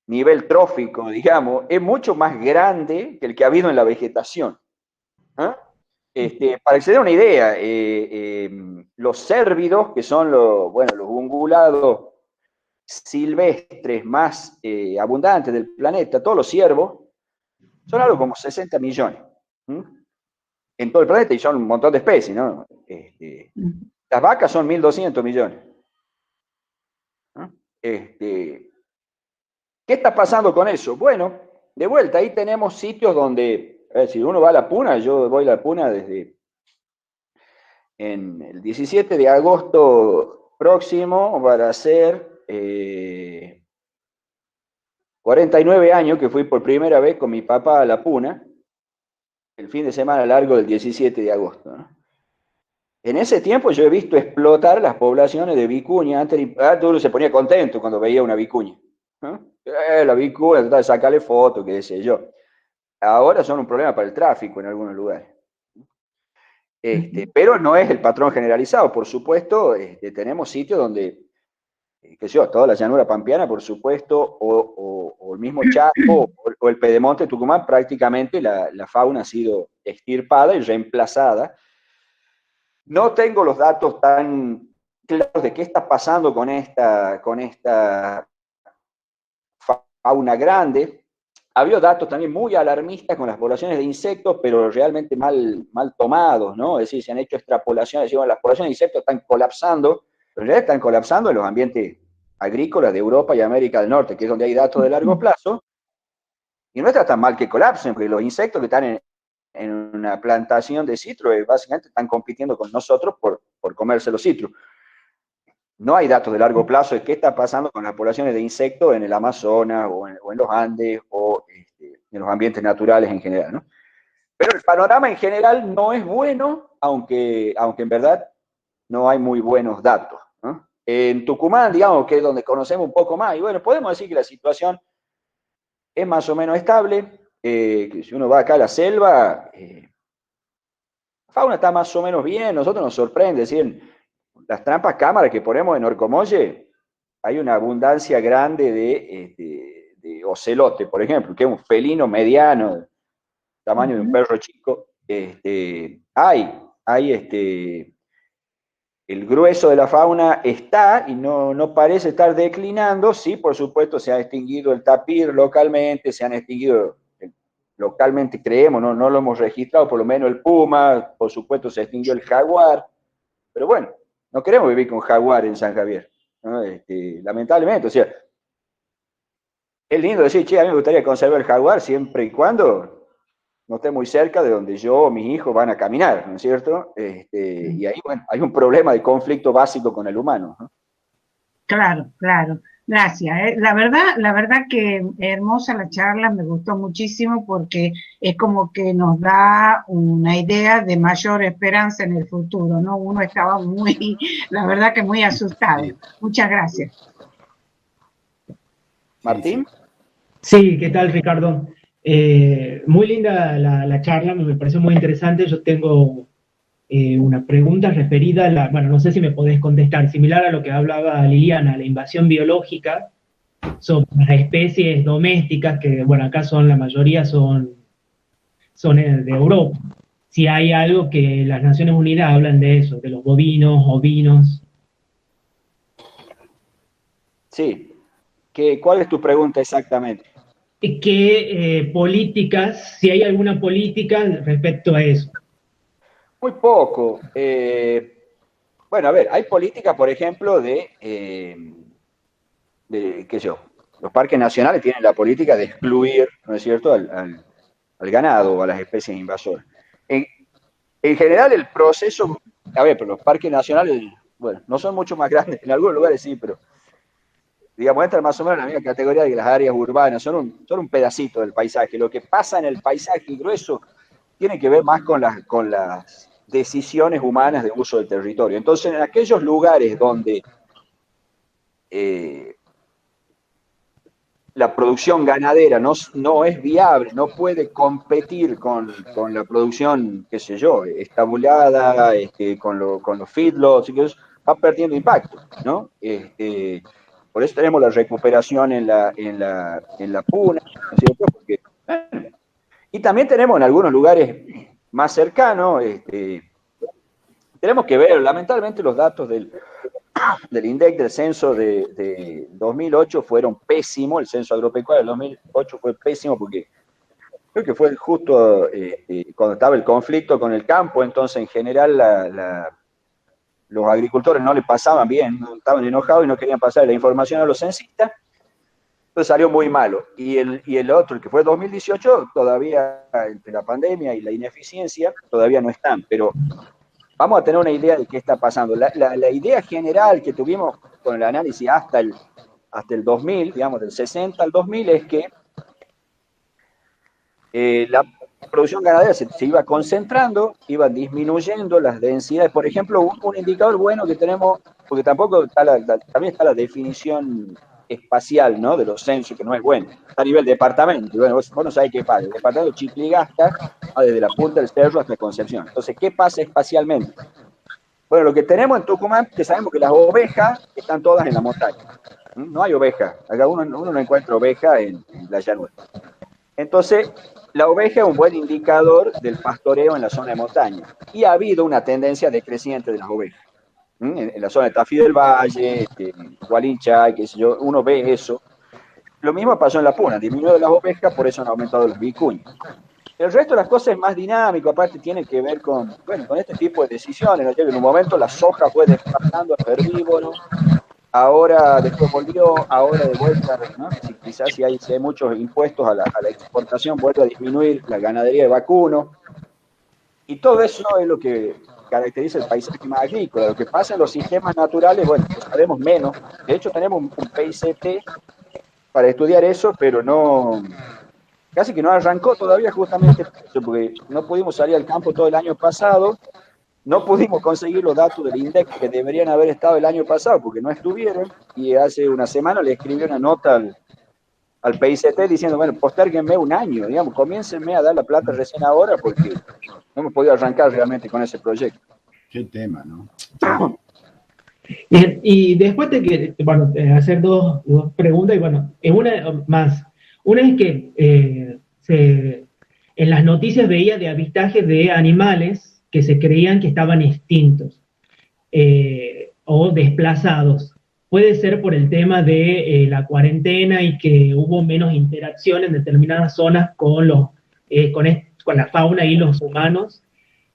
nivel trófico, digamos, es mucho más grande que el que ha habido en la vegetación. Para que se dé una idea, los cérvidos, que son los ungulados silvestres más abundantes del planeta, todos los ciervos, son algo como 60 millones en todo el planeta, y son un montón de especies, ¿no? Las vacas son 1.200 millones. ¿Qué está pasando con eso? Bueno, de vuelta, ahí tenemos sitios donde, si uno va a la Puna, yo voy a la Puna desde en el 17 de agosto próximo, para hacer 49 años que fui por primera vez con mi papá a la Puna, el fin de semana largo del 17 de agosto, ¿no? En ese tiempo yo he visto explotar las poblaciones de vicuña. Antes uno se ponía contento cuando veía una vicuña, ¿no? La vicuña, trataba de sacarle fotos, qué sé yo. Ahora son un problema para el tráfico en algunos lugares. Pero no es el patrón generalizado, por supuesto. Tenemos sitios donde, qué sé yo, toda la llanura pampeana, por supuesto, o el mismo Chaco, o el Pedemonte de Tucumán, prácticamente la fauna ha sido extirpada y reemplazada. No tengo los datos tan claros de qué está pasando con esta fauna grande. Había datos también muy alarmistas con las poblaciones de insectos, pero realmente mal tomados, ¿no? Es decir, se han hecho extrapolaciones, decimos, las poblaciones de insectos están colapsando, pero en realidad están colapsando en los ambientes agrícolas de Europa y América del Norte, que es donde hay datos de largo plazo, y no está tan mal que colapsen, porque los insectos que están en una plantación de citrus básicamente están compitiendo con nosotros por comerse los citrus. No hay datos de largo plazo de qué está pasando con las poblaciones de insectos en el Amazonas o en los Andes o en los ambientes naturales en general, ¿no? Pero el panorama en general no es bueno, aunque en verdad no hay muy buenos datos, ¿no? En Tucumán, digamos, que es donde conocemos un poco más, y bueno, podemos decir que la situación es más o menos estable. Que si uno va acá a la selva, fauna está más o menos bien, nosotros nos sorprende, es decir, las trampas cámaras que ponemos en Orcomolle, hay una abundancia grande de ocelote, por ejemplo, que es un felino mediano, tamaño de un perro chico. El grueso de la fauna está y no parece estar declinando. Sí, por supuesto, se ha extinguido el tapir localmente, se han extinguido localmente, creemos, no lo hemos registrado, por lo menos el puma, por supuesto se extinguió el jaguar, pero bueno, no queremos vivir con jaguar en San Javier, ¿no? Lamentablemente, o sea, es lindo decir, che, a mí me gustaría conservar el jaguar siempre y cuando no esté muy cerca de donde yo o mis hijos van a caminar, ¿no es cierto? Y ahí, bueno, hay un problema de conflicto básico con el humano, ¿no? Claro, claro. Gracias. La verdad que hermosa la charla, me gustó muchísimo porque es como que nos da una idea de mayor esperanza en el futuro, ¿no? Uno estaba la verdad que muy asustado. Muchas gracias. Martín. Sí, ¿qué tal, Ricardo? Muy linda la charla, me pareció muy interesante. Yo tengo una pregunta referida a bueno, no sé si me podés contestar, similar a lo que hablaba Liliana, la invasión biológica sobre las especies domésticas, que, bueno, acá la mayoría son de Europa. Si hay algo que las Naciones Unidas hablan de eso, de los bovinos, ovinos. Sí. ¿Cuál es tu pregunta exactamente? ¿Qué políticas, si hay alguna política respecto a eso? Muy poco. Bueno, a ver, hay política, por ejemplo, qué sé yo, los parques nacionales tienen la política de excluir, ¿no es cierto?, al ganado o a las especies invasoras. En general, el proceso, a ver, pero los parques nacionales, bueno, no son mucho más grandes, en algunos lugares sí, pero digamos, entran más o menos en la misma categoría que las áreas urbanas, son un pedacito del paisaje. Lo que pasa en el paisaje grueso tiene que ver más con las decisiones humanas de uso del territorio. Entonces, en aquellos lugares donde la producción ganadera no es viable, no puede competir con la producción, qué sé yo, estabulada, con los feedlots, va perdiendo impacto, ¿no? Por eso tenemos la recuperación en la puna, ¿no es cierto? Porque, y también tenemos en algunos lugares más cercanos, tenemos que ver, lamentablemente los datos del INDEC del censo de 2008 fueron pésimos, el censo agropecuario del 2008 fue pésimo porque creo que fue justo cuando estaba el conflicto con el campo, entonces en general los agricultores no le pasaban bien, estaban enojados y no querían pasar la información a los censistas, entonces salió muy malo. Y el otro, el que fue 2018, todavía entre la pandemia y la ineficiencia, todavía no están, pero vamos a tener una idea de qué está pasando. La idea general que tuvimos con el análisis hasta el 2000, digamos, del 60 al 2000, es que la producción ganadera se iba concentrando, iban disminuyendo las densidades. Por ejemplo, un indicador bueno que tenemos, porque también está la definición espacial, ¿no?, de los censos, que no es bueno, está a nivel departamento. Y bueno, vos no sabés qué pasa. El departamento de Chicligasta va desde la punta del cerro hasta Concepción. Entonces, ¿qué pasa espacialmente? Bueno, lo que tenemos en Tucumán, que sabemos que las ovejas están todas en la montaña. No hay ovejas. Acá uno no encuentra oveja en la llanura. Entonces, la oveja es un buen indicador del pastoreo en la zona de montaña. Y ha habido una tendencia decreciente de las ovejas. En la zona de Tafí del Valle, Gualinchay, qué sé yo, uno ve eso. Lo mismo pasó en la Puna, disminuyó las ovejas, por eso han aumentado los vicuñas. El resto de las cosas es más dinámico, aparte tiene que ver con este tipo de decisiones, ¿no? En un momento la soja fue desplazando al herbívoro, ahora después volvió, ahora de vuelta, ¿no? Quizás si hay muchos impuestos a la exportación, vuelve a disminuir la ganadería de vacuno. Y todo eso es lo que caracteriza el paisaje más agrícola. Lo que pasa en los sistemas naturales, bueno, lo sabemos menos. De hecho, tenemos un PICT para estudiar eso, pero casi que no arrancó todavía, justamente porque no pudimos salir al campo todo el año pasado, no pudimos conseguir los datos del INDEC que deberían haber estado el año pasado, porque no estuvieron, y hace una semana le escribí una nota al PICT diciendo, bueno, postérguenme un año, digamos, comiéncenme a dar la plata recién ahora porque no hemos podido arrancar realmente con ese proyecto. Qué tema, ¿no? Bien, y después de que, bueno, hacer dos preguntas, y bueno, una más. Una es que en las noticias veía de avistajes de animales que se creían que estaban extintos o desplazados. Puede ser por el tema de la cuarentena y que hubo menos interacción en determinadas zonas con la fauna y los humanos.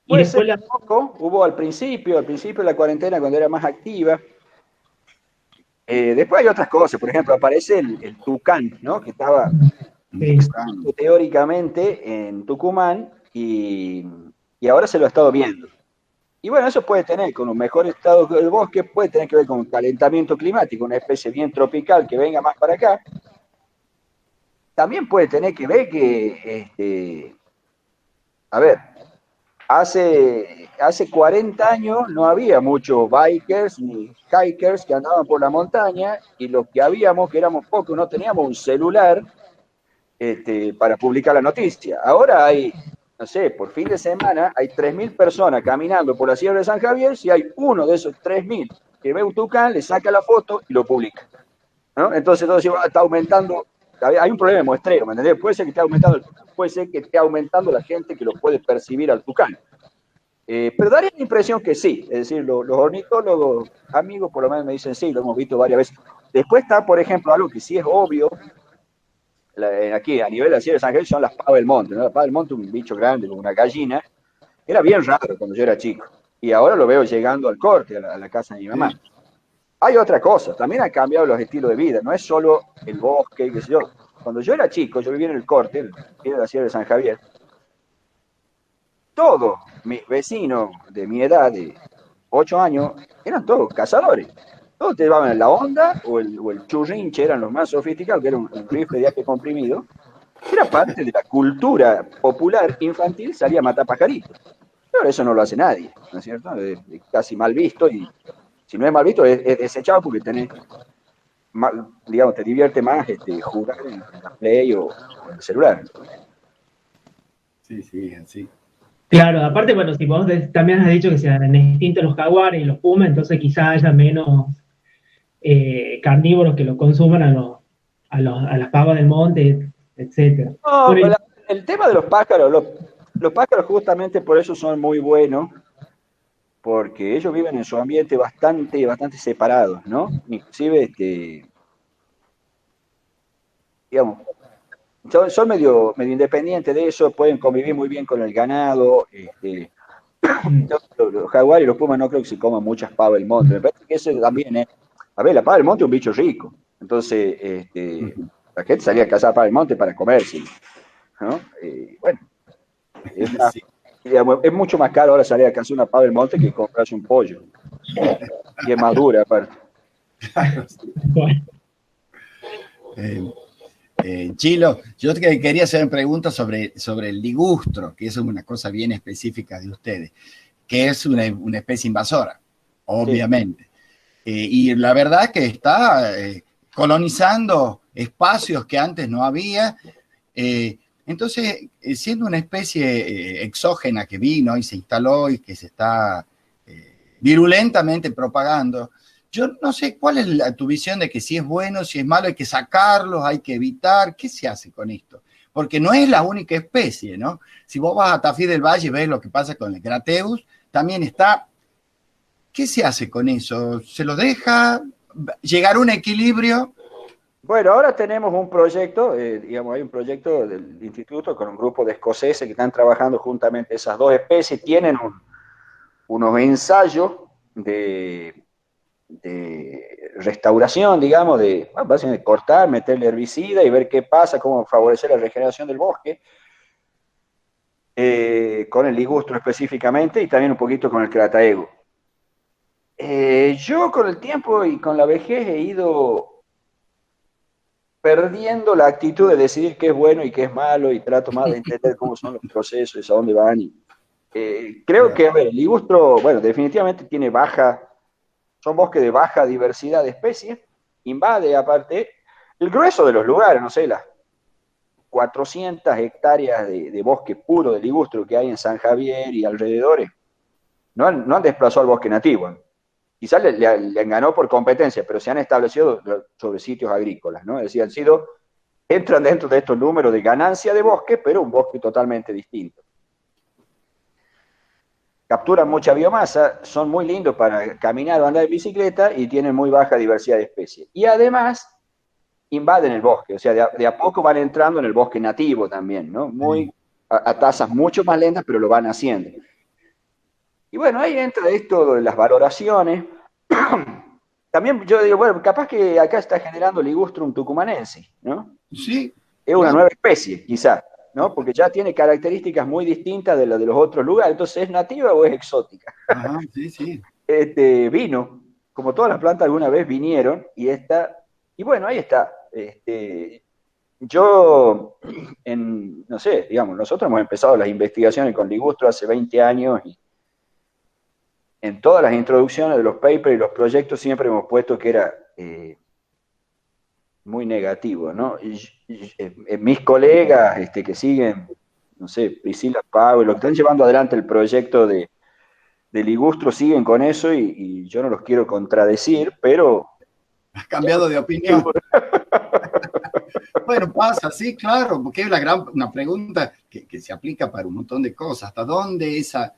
Y Puede después ser un poco, hubo al principio de la cuarentena cuando era más activa. Después hay otras cosas, por ejemplo, aparece el tucán, ¿no? Que estaba teóricamente en Tucumán y ahora se lo ha estado viendo. Y bueno, eso puede tener, con un mejor estado del bosque, puede tener que ver con calentamiento climático, una especie bien tropical que venga más para acá. También puede tener que ver que, a ver, hace 40 años no había muchos bikers ni hikers que andaban por la montaña, y los que habíamos, que éramos pocos, no teníamos un celular para publicar la noticia. Ahora hay, no sé, por fin de semana hay 3.000 personas caminando por la Sierra de San Javier. Si hay uno de esos 3.000 que ve un tucán, le saca la foto y lo publica, ¿no? Entonces está aumentando. Hay un problema de muestreo, ¿me entendés? Puede ser que esté aumentando la gente que lo puede percibir al tucán. Pero daría la impresión que sí, es decir, los ornitólogos amigos por lo menos me dicen sí, lo hemos visto varias veces. Después está, por ejemplo, algo que sí es obvio, aquí a nivel de la Sierra de San Javier, son las pavas del monte, ¿no? La pava del monte, un bicho grande, como una gallina, era bien raro cuando yo era chico, y ahora lo veo llegando al corte, a la casa de mi mamá. Hay otra cosa, también han cambiado los estilos de vida, no es solo el bosque, qué sé yo. Cuando yo era chico, yo vivía en el corte, de la Sierra de San Javier, todos mis vecinos de mi edad, de 8 años, eran todos cazadores. Todos te llevaban la onda o el churrinche, eran los más sofisticados, que era un rifle de aire comprimido. Era parte de la cultura popular infantil, salía a matar pajaritos. Pero eso no lo hace nadie, ¿no es cierto? Es casi mal visto, y si no es mal visto, es desechado porque digamos, te divierte más jugar en la Play o en el celular. Sí, así. Claro, aparte, bueno, si vos también has dicho que se han extinto los jaguares y los pumas, entonces quizá haya menos carnívoros que lo consuman a las pavas del monte, etc. No, Bueno, el tema de los pájaros, los pájaros justamente por eso son muy buenos, porque ellos viven en su ambiente bastante separados, ¿no? Inclusive, digamos, son medio independientes de eso, pueden convivir muy bien con el ganado. Los jaguares y los pumas no creo que se coman muchas pavas del monte. Me parece que ese también es. A ver, la pava del monte es un bicho rico. Entonces, la gente salía a cazar pava del monte para comerse, ¿no? Bueno, digamos, es mucho más caro ahora salir a cazar una pava del monte que comprarse un pollo. Y es madura, aparte. bueno. Chilo, yo quería hacer una pregunta sobre el ligustro, que es una cosa bien específica de ustedes, que es una especie invasora, obviamente. Sí. Y la verdad que está colonizando espacios que antes no había. Entonces, siendo una especie exógena que vino y se instaló y que se está virulentamente propagando, yo no sé cuál es tu visión de que si es bueno, si es malo, hay que sacarlos, hay que evitar. ¿Qué se hace con esto? Porque no es la única especie, ¿no? Si vos vas a Tafí del Valle y ves lo que pasa con el Grateus, también está. ¿Qué se hace con eso? ¿Se lo deja llegar a un equilibrio? Bueno, ahora tenemos un proyecto, digamos, hay un proyecto del instituto con un grupo de escoceses que están trabajando juntamente esas dos especies. Tienen unos ensayos de restauración, digamos, básicamente cortar, meterle herbicida y ver qué pasa, cómo favorecer la regeneración del bosque, con el ligustro específicamente y también un poquito con el crataego. Yo con el tiempo y con la vejez he ido perdiendo la actitud de decidir qué es bueno y qué es malo, y trato más de entender cómo son los procesos, a dónde van. Creo que, a ver, el ligustro, bueno, definitivamente son bosques de baja diversidad de especies, invade aparte. el grueso de los lugares, no sé, las 400 hectáreas de bosque puro de ligustro que hay en San Javier y alrededores, no han desplazado al bosque nativo. Quizás le ganó por competencia, pero se han establecido sobre sitios agrícolas, ¿no? Es decir, entran dentro de estos números de ganancia de bosque, pero un bosque totalmente distinto. Capturan mucha biomasa, son muy lindos para caminar o andar en bicicleta y tienen muy baja diversidad de especies. Y además invaden el bosque, o sea, de a poco van entrando en el bosque nativo también, ¿no? A tasas mucho más lentas, pero lo van haciendo. Y bueno, ahí entra esto de las valoraciones. También yo digo, bueno, capaz que acá está generando ligustrum tucumanense, ¿no? Sí. Es una nueva especie, quizás, ¿no? Porque ya tiene características muy distintas de las de los otros lugares. Entonces, ¿es nativa o es exótica? Ajá, sí, sí. Vino, como todas las plantas alguna vez vinieron, y bueno, ahí está. Yo, no sé, digamos, nosotros hemos empezado las investigaciones con ligustro hace 20 años y en todas las introducciones de los papers y los proyectos siempre hemos puesto que era muy negativo, ¿no? Mis colegas que siguen, no sé, Priscila Pau, los que están llevando adelante el proyecto de ligustro siguen con eso y yo no los quiero contradecir, pero... Has cambiado de opinión. Bueno, pasa, sí, claro, porque es una pregunta que se aplica para un montón de cosas. ¿Hasta dónde esa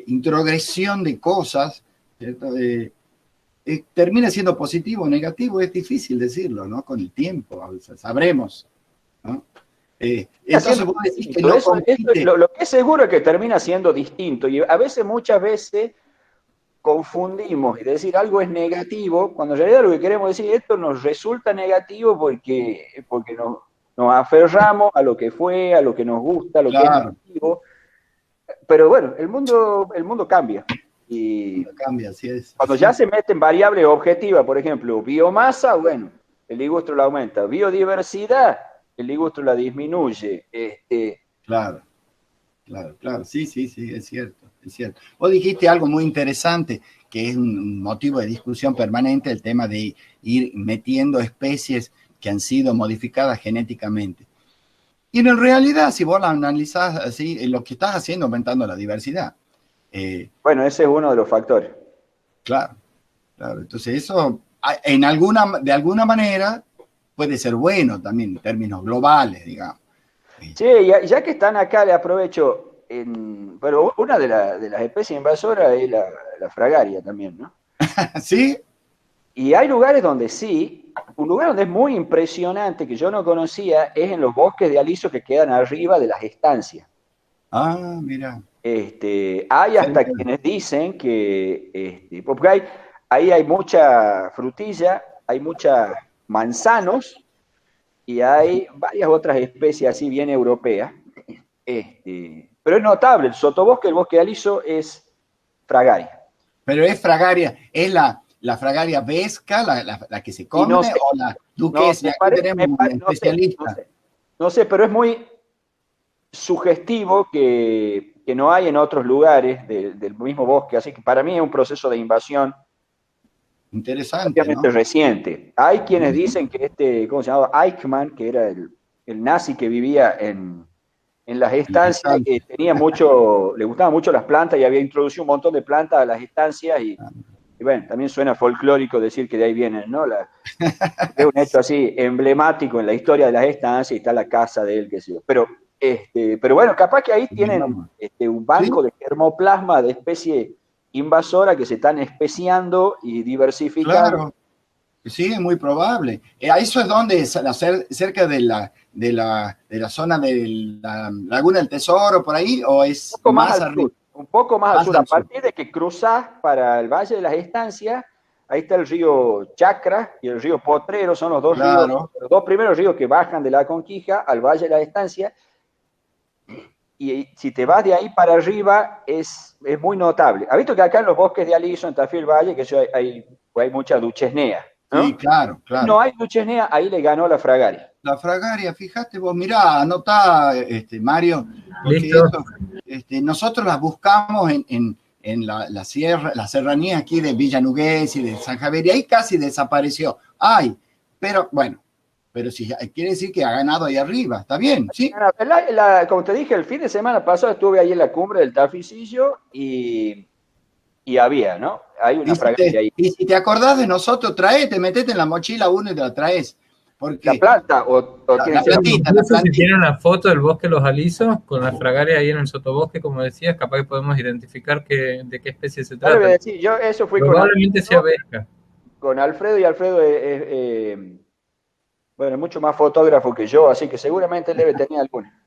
introgresión de cosas, ¿cierto? Termina siendo positivo o negativo? Es difícil decirlo, ¿no? Con el tiempo, sabremos, ¿no? Entonces vos decís que no compite. Lo que es seguro es que termina siendo distinto, y a veces, muchas veces, confundimos y decir algo es negativo, cuando en realidad lo que queremos decir, esto nos resulta negativo porque nos aferramos a lo que fue, a lo que nos gusta, a lo que es negativo. Pero bueno, el mundo cambia. Y cambia, así es. Cuando ya se meten variables objetivas, por ejemplo, biomasa, bueno, el ligustro la aumenta. Biodiversidad, el ligustro la disminuye. Claro, sí, es cierto. Vos dijiste algo muy interesante, que es un motivo de discusión permanente, el tema de ir metiendo especies que han sido modificadas genéticamente. Y en realidad, si vos la analizás así, lo que estás haciendo aumentando la diversidad. Bueno, ese es uno de los factores. Claro. Entonces eso, de alguna manera, puede ser bueno también en términos globales, digamos. Sí, ya que están acá, le aprovecho. Pero una de las especies invasoras es la fragaria también, ¿no? ¿Sí? Y hay lugares donde sí. Un lugar donde es muy impresionante, que yo no conocía, es en los bosques de aliso que quedan arriba de las estancias. Ah, mira. Hay hasta quienes dicen que, porque ahí hay mucha frutilla, hay muchos manzanos y hay varias otras especies así bien europeas. Pero es notable, el sotobosque, el bosque de aliso es fragaria. Pero es fragaria, es la fragaria vesca, la que se come, o la duquesa. Aquí tenemos un especialista. No sé, pero es muy sugestivo que no hay en otros lugares del mismo bosque, así que para mí es un proceso de invasión interesante, obviamente, ¿no? Reciente. Hay quienes dicen que ¿cómo se llamaba? Eichmann, que era el nazi que vivía en las estancias, que tenía le gustaban mucho las plantas y había introducido un montón de plantas a las estancias y bueno, también suena folclórico decir que de ahí vienen, ¿no? Es un hecho así emblemático en la historia de las estancias y está la casa de él, qué sé yo. Pero bueno, capaz que ahí tienen un banco de germoplasma de especie invasora que se están especiando y diversificando. Claro, sí, es muy probable. ¿Eso es donde? ¿Cerca de la zona de la Laguna del Tesoro, por ahí? ¿O es un poco más al sur? Un poco más al sur. A partir de que cruzás para el Valle de las Estancias, ahí está el río Chacra y el río Potrero, son los dos ríos, los dos primeros ríos que bajan de la Conquija al Valle de las Estancias. Y si te vas de ahí para arriba, es muy notable. ¿Has visto que acá en los bosques de aliso, en Tafí el Valle, que hay mucha duchesnea? ¿no? Sí, claro. No hay duchesnea, ahí le ganó la fragaria. La fragaria, fíjate vos, mirá, anotá, Mario, porque nosotros las buscamos en la sierra, la serranía aquí de Villa Nugués y de San Javier, y ahí casi desapareció. Ay, pero bueno, pero si quiere decir que ha ganado ahí arriba, está bien, ¿sí? Como te dije, el fin de semana pasado estuve ahí en la cumbre del Taficillo y había, ¿no? Hay una fragancia ahí. Y si te acordás de nosotros, traete, metete en la mochila uno y te la traes. Porque ¿La planta o la plantita, la plantita. Si tienen la foto del bosque Los Alisos, con la fragaria ahí en el sotobosque, como decías, capaz que podemos identificar de qué especie se trata. Decir, yo eso fui probablemente sea vesca. Con Alfredo, y Alfredo bueno, es mucho más fotógrafo que yo, así que seguramente él debe tener alguna.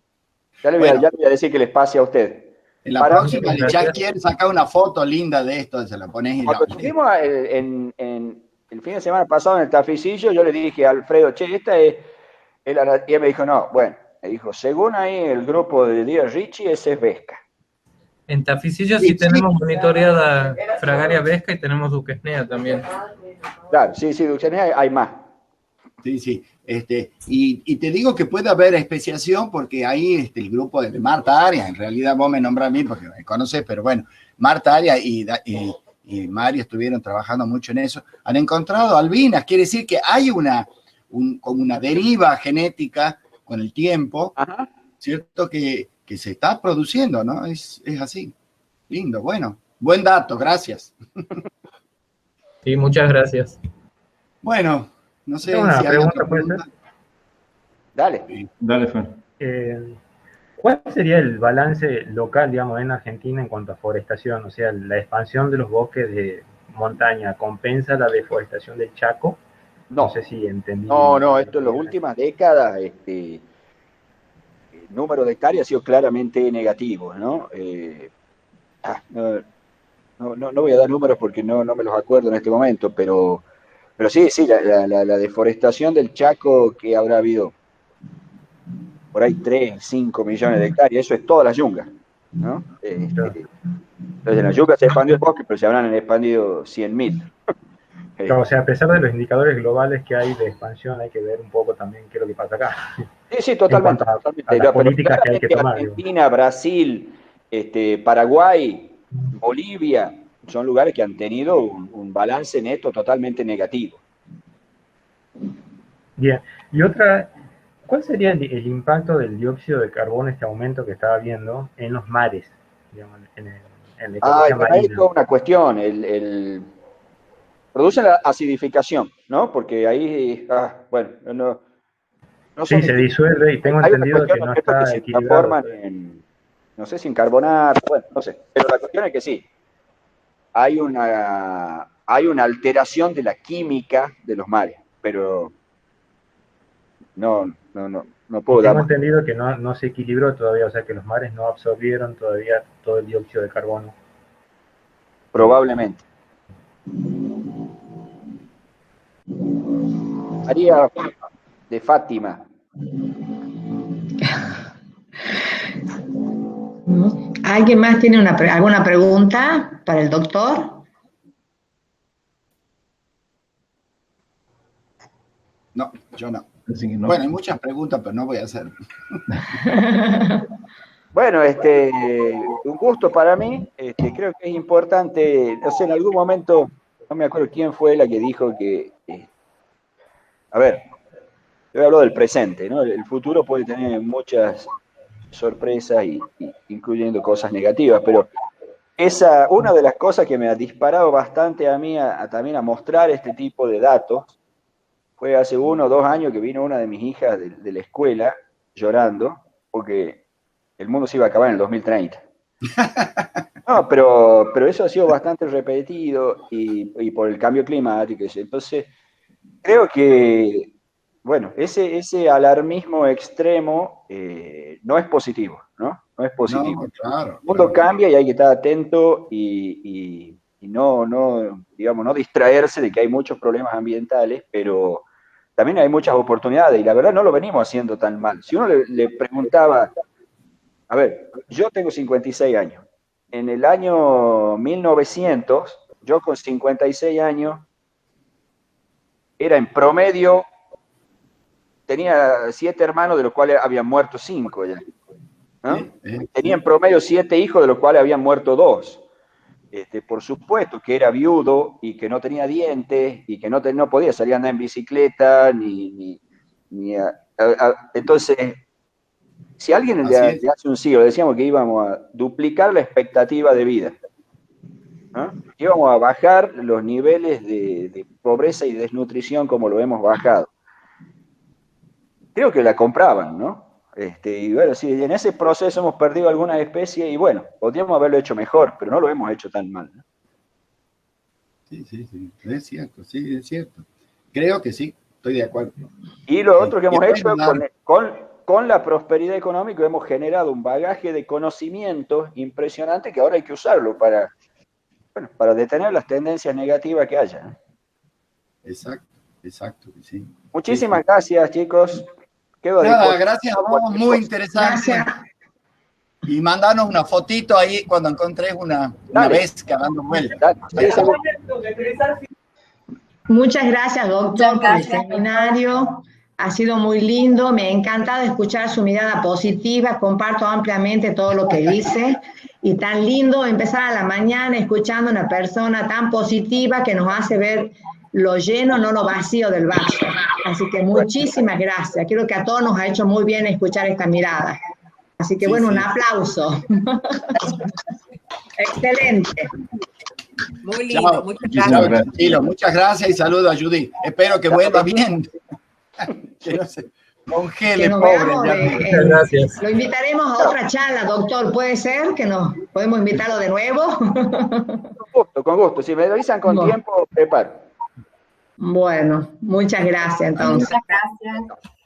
Ya le voy a decir que les pase a usted. En la próxima, ya quiere sacar una foto linda de esto, se la pones y cuando estuvimos el fin de semana pasado en el Taficillo, yo le dije a Alfredo, che, esta es... Y él me dijo, no, bueno, me dijo, según ahí el grupo de Díaz Richie, ese es vesca. En Taficillo sí tenemos monitoreada fragaria vesca y tenemos duquesnea también. Claro, sí, duquesnea hay más. Sí. Y te digo que puede haber especiación porque ahí el grupo de Marta Arias, en realidad vos me nombras a mí porque me conoces, pero bueno, Marta Arias y Mari estuvieron trabajando mucho en eso, han encontrado albinas, quiere decir que hay como una deriva genética con el tiempo, ajá, ¿cierto? Que se está produciendo, ¿no? Es así. Lindo, bueno. Buen dato, gracias. Sí, muchas gracias. Bueno, no sé si hay pregunta, ¿puede ser? Dale. Dale, Fer. ¿Cuál sería el balance local, digamos, en Argentina en cuanto a forestación? O sea, la expansión de los bosques de montaña, ¿compensa la deforestación del Chaco? No sé si entendí. No, esto en las últimas décadas, el número de hectáreas ha sido claramente negativo, ¿no? No voy a dar números porque no me los acuerdo en este momento, pero sí, la deforestación del Chaco, que habrá habido por ahí 3, 5 millones de hectáreas, eso es toda la yunga, ¿no? Entonces en la yunga se expandió el bosque, pero se habrán expandido 100.000. Claro, o sea, a pesar de los indicadores globales que hay de expansión, hay que ver un poco también qué es lo que pasa acá. Sí, totalmente. A las políticas que hay que tomar. Argentina, Brasil, Paraguay, Bolivia, son lugares que han tenido un balance neto totalmente negativo. Bien, y otra, ¿cuál sería el impacto del dióxido de carbono, este aumento que estaba viendo en los mares? Digamos, en la ecología marina. Es una cuestión, produce la acidificación, ¿no? Porque ahí, no sí, se disuelve y tengo entendido que no está equilibrado. No sé si en carbonato, bueno, no sé, pero la cuestión es que sí, hay una alteración de la química de los mares, pero no puedo dar. Tengo entendido que no se equilibró todavía, o sea que los mares no absorbieron todavía todo el dióxido de carbono. Probablemente. María de Fátima. ¿Alguien más tiene alguna pregunta para el doctor? No, yo no. Bueno, hay muchas preguntas, pero no voy a hacer. Bueno, un gusto para mí. Creo que es importante, no sé, en algún momento, no me acuerdo quién fue la que dijo que, a ver, yo hablo del presente, ¿no? El futuro puede tener muchas sorpresas incluyendo cosas negativas, pero una de las cosas que me ha disparado bastante a mí también a mostrar este tipo de datos fue hace 1 o 2 años que vino una de mis hijas de la escuela llorando porque el mundo se iba a acabar en el 2030. No, pero eso ha sido bastante repetido y por el cambio climático. Entonces, creo que, bueno, ese alarmismo extremo no es positivo, ¿no? No es positivo. No, claro, el mundo cambia y hay que estar atento y no distraerse de que hay muchos problemas ambientales, pero también hay muchas oportunidades y la verdad no lo venimos haciendo tan mal. Si uno le preguntaba, a ver, yo tengo 56 años. En el año 1900, yo con 56 años, era en promedio, tenía 7 hermanos, de los cuales habían muerto 5 ya. ¿No? Tenía en promedio 7 hijos, de los cuales habían muerto 2. por supuesto que era viudo y que no tenía dientes y que no podía salir a andar en bicicleta, entonces, si alguien de hace un siglo decíamos que íbamos a duplicar la expectativa de vida, ¿no? Íbamos a bajar los niveles de pobreza y desnutrición como lo hemos bajado. Creo que la compraban, ¿no? Y bueno, sí, en ese proceso hemos perdido algunas especies y bueno, podríamos haberlo hecho mejor, pero no lo hemos hecho tan mal, ¿no? Sí, es cierto. Creo que sí, estoy de acuerdo. Y lo otro que hemos hecho con la prosperidad económica, hemos generado un bagaje de conocimientos impresionante que ahora hay que usarlo para detener las tendencias negativas que haya, ¿no? Exacto, sí. Muchísimas gracias, chicos. Gracias a vos, muy interesante. Gracias. Y mandanos una fotito ahí cuando encontres una vez que dando vuelta. Muchas gracias, doctor, por el seminario. Ha sido muy lindo. Me ha encantado escuchar su mirada positiva. Comparto ampliamente todo lo que dice. Y tan lindo empezar a la mañana escuchando a una persona tan positiva que nos hace ver lo lleno, no lo vacío del vaso. Así que muchísimas gracias. Creo que a todos nos ha hecho muy bien escuchar esta mirada. Así que un aplauso. Excelente. Muy lindo, muchas gracias y saludos a Judy. Espero que vuelva bien. Que no se congele, pobre. Muchas gracias. Lo invitaremos a otra charla, doctor. ¿Puede ser que nos podemos invitarlo de nuevo? Con gusto. Si me avisan con tiempo, preparo. Bueno, muchas gracias entonces. Muchas gracias.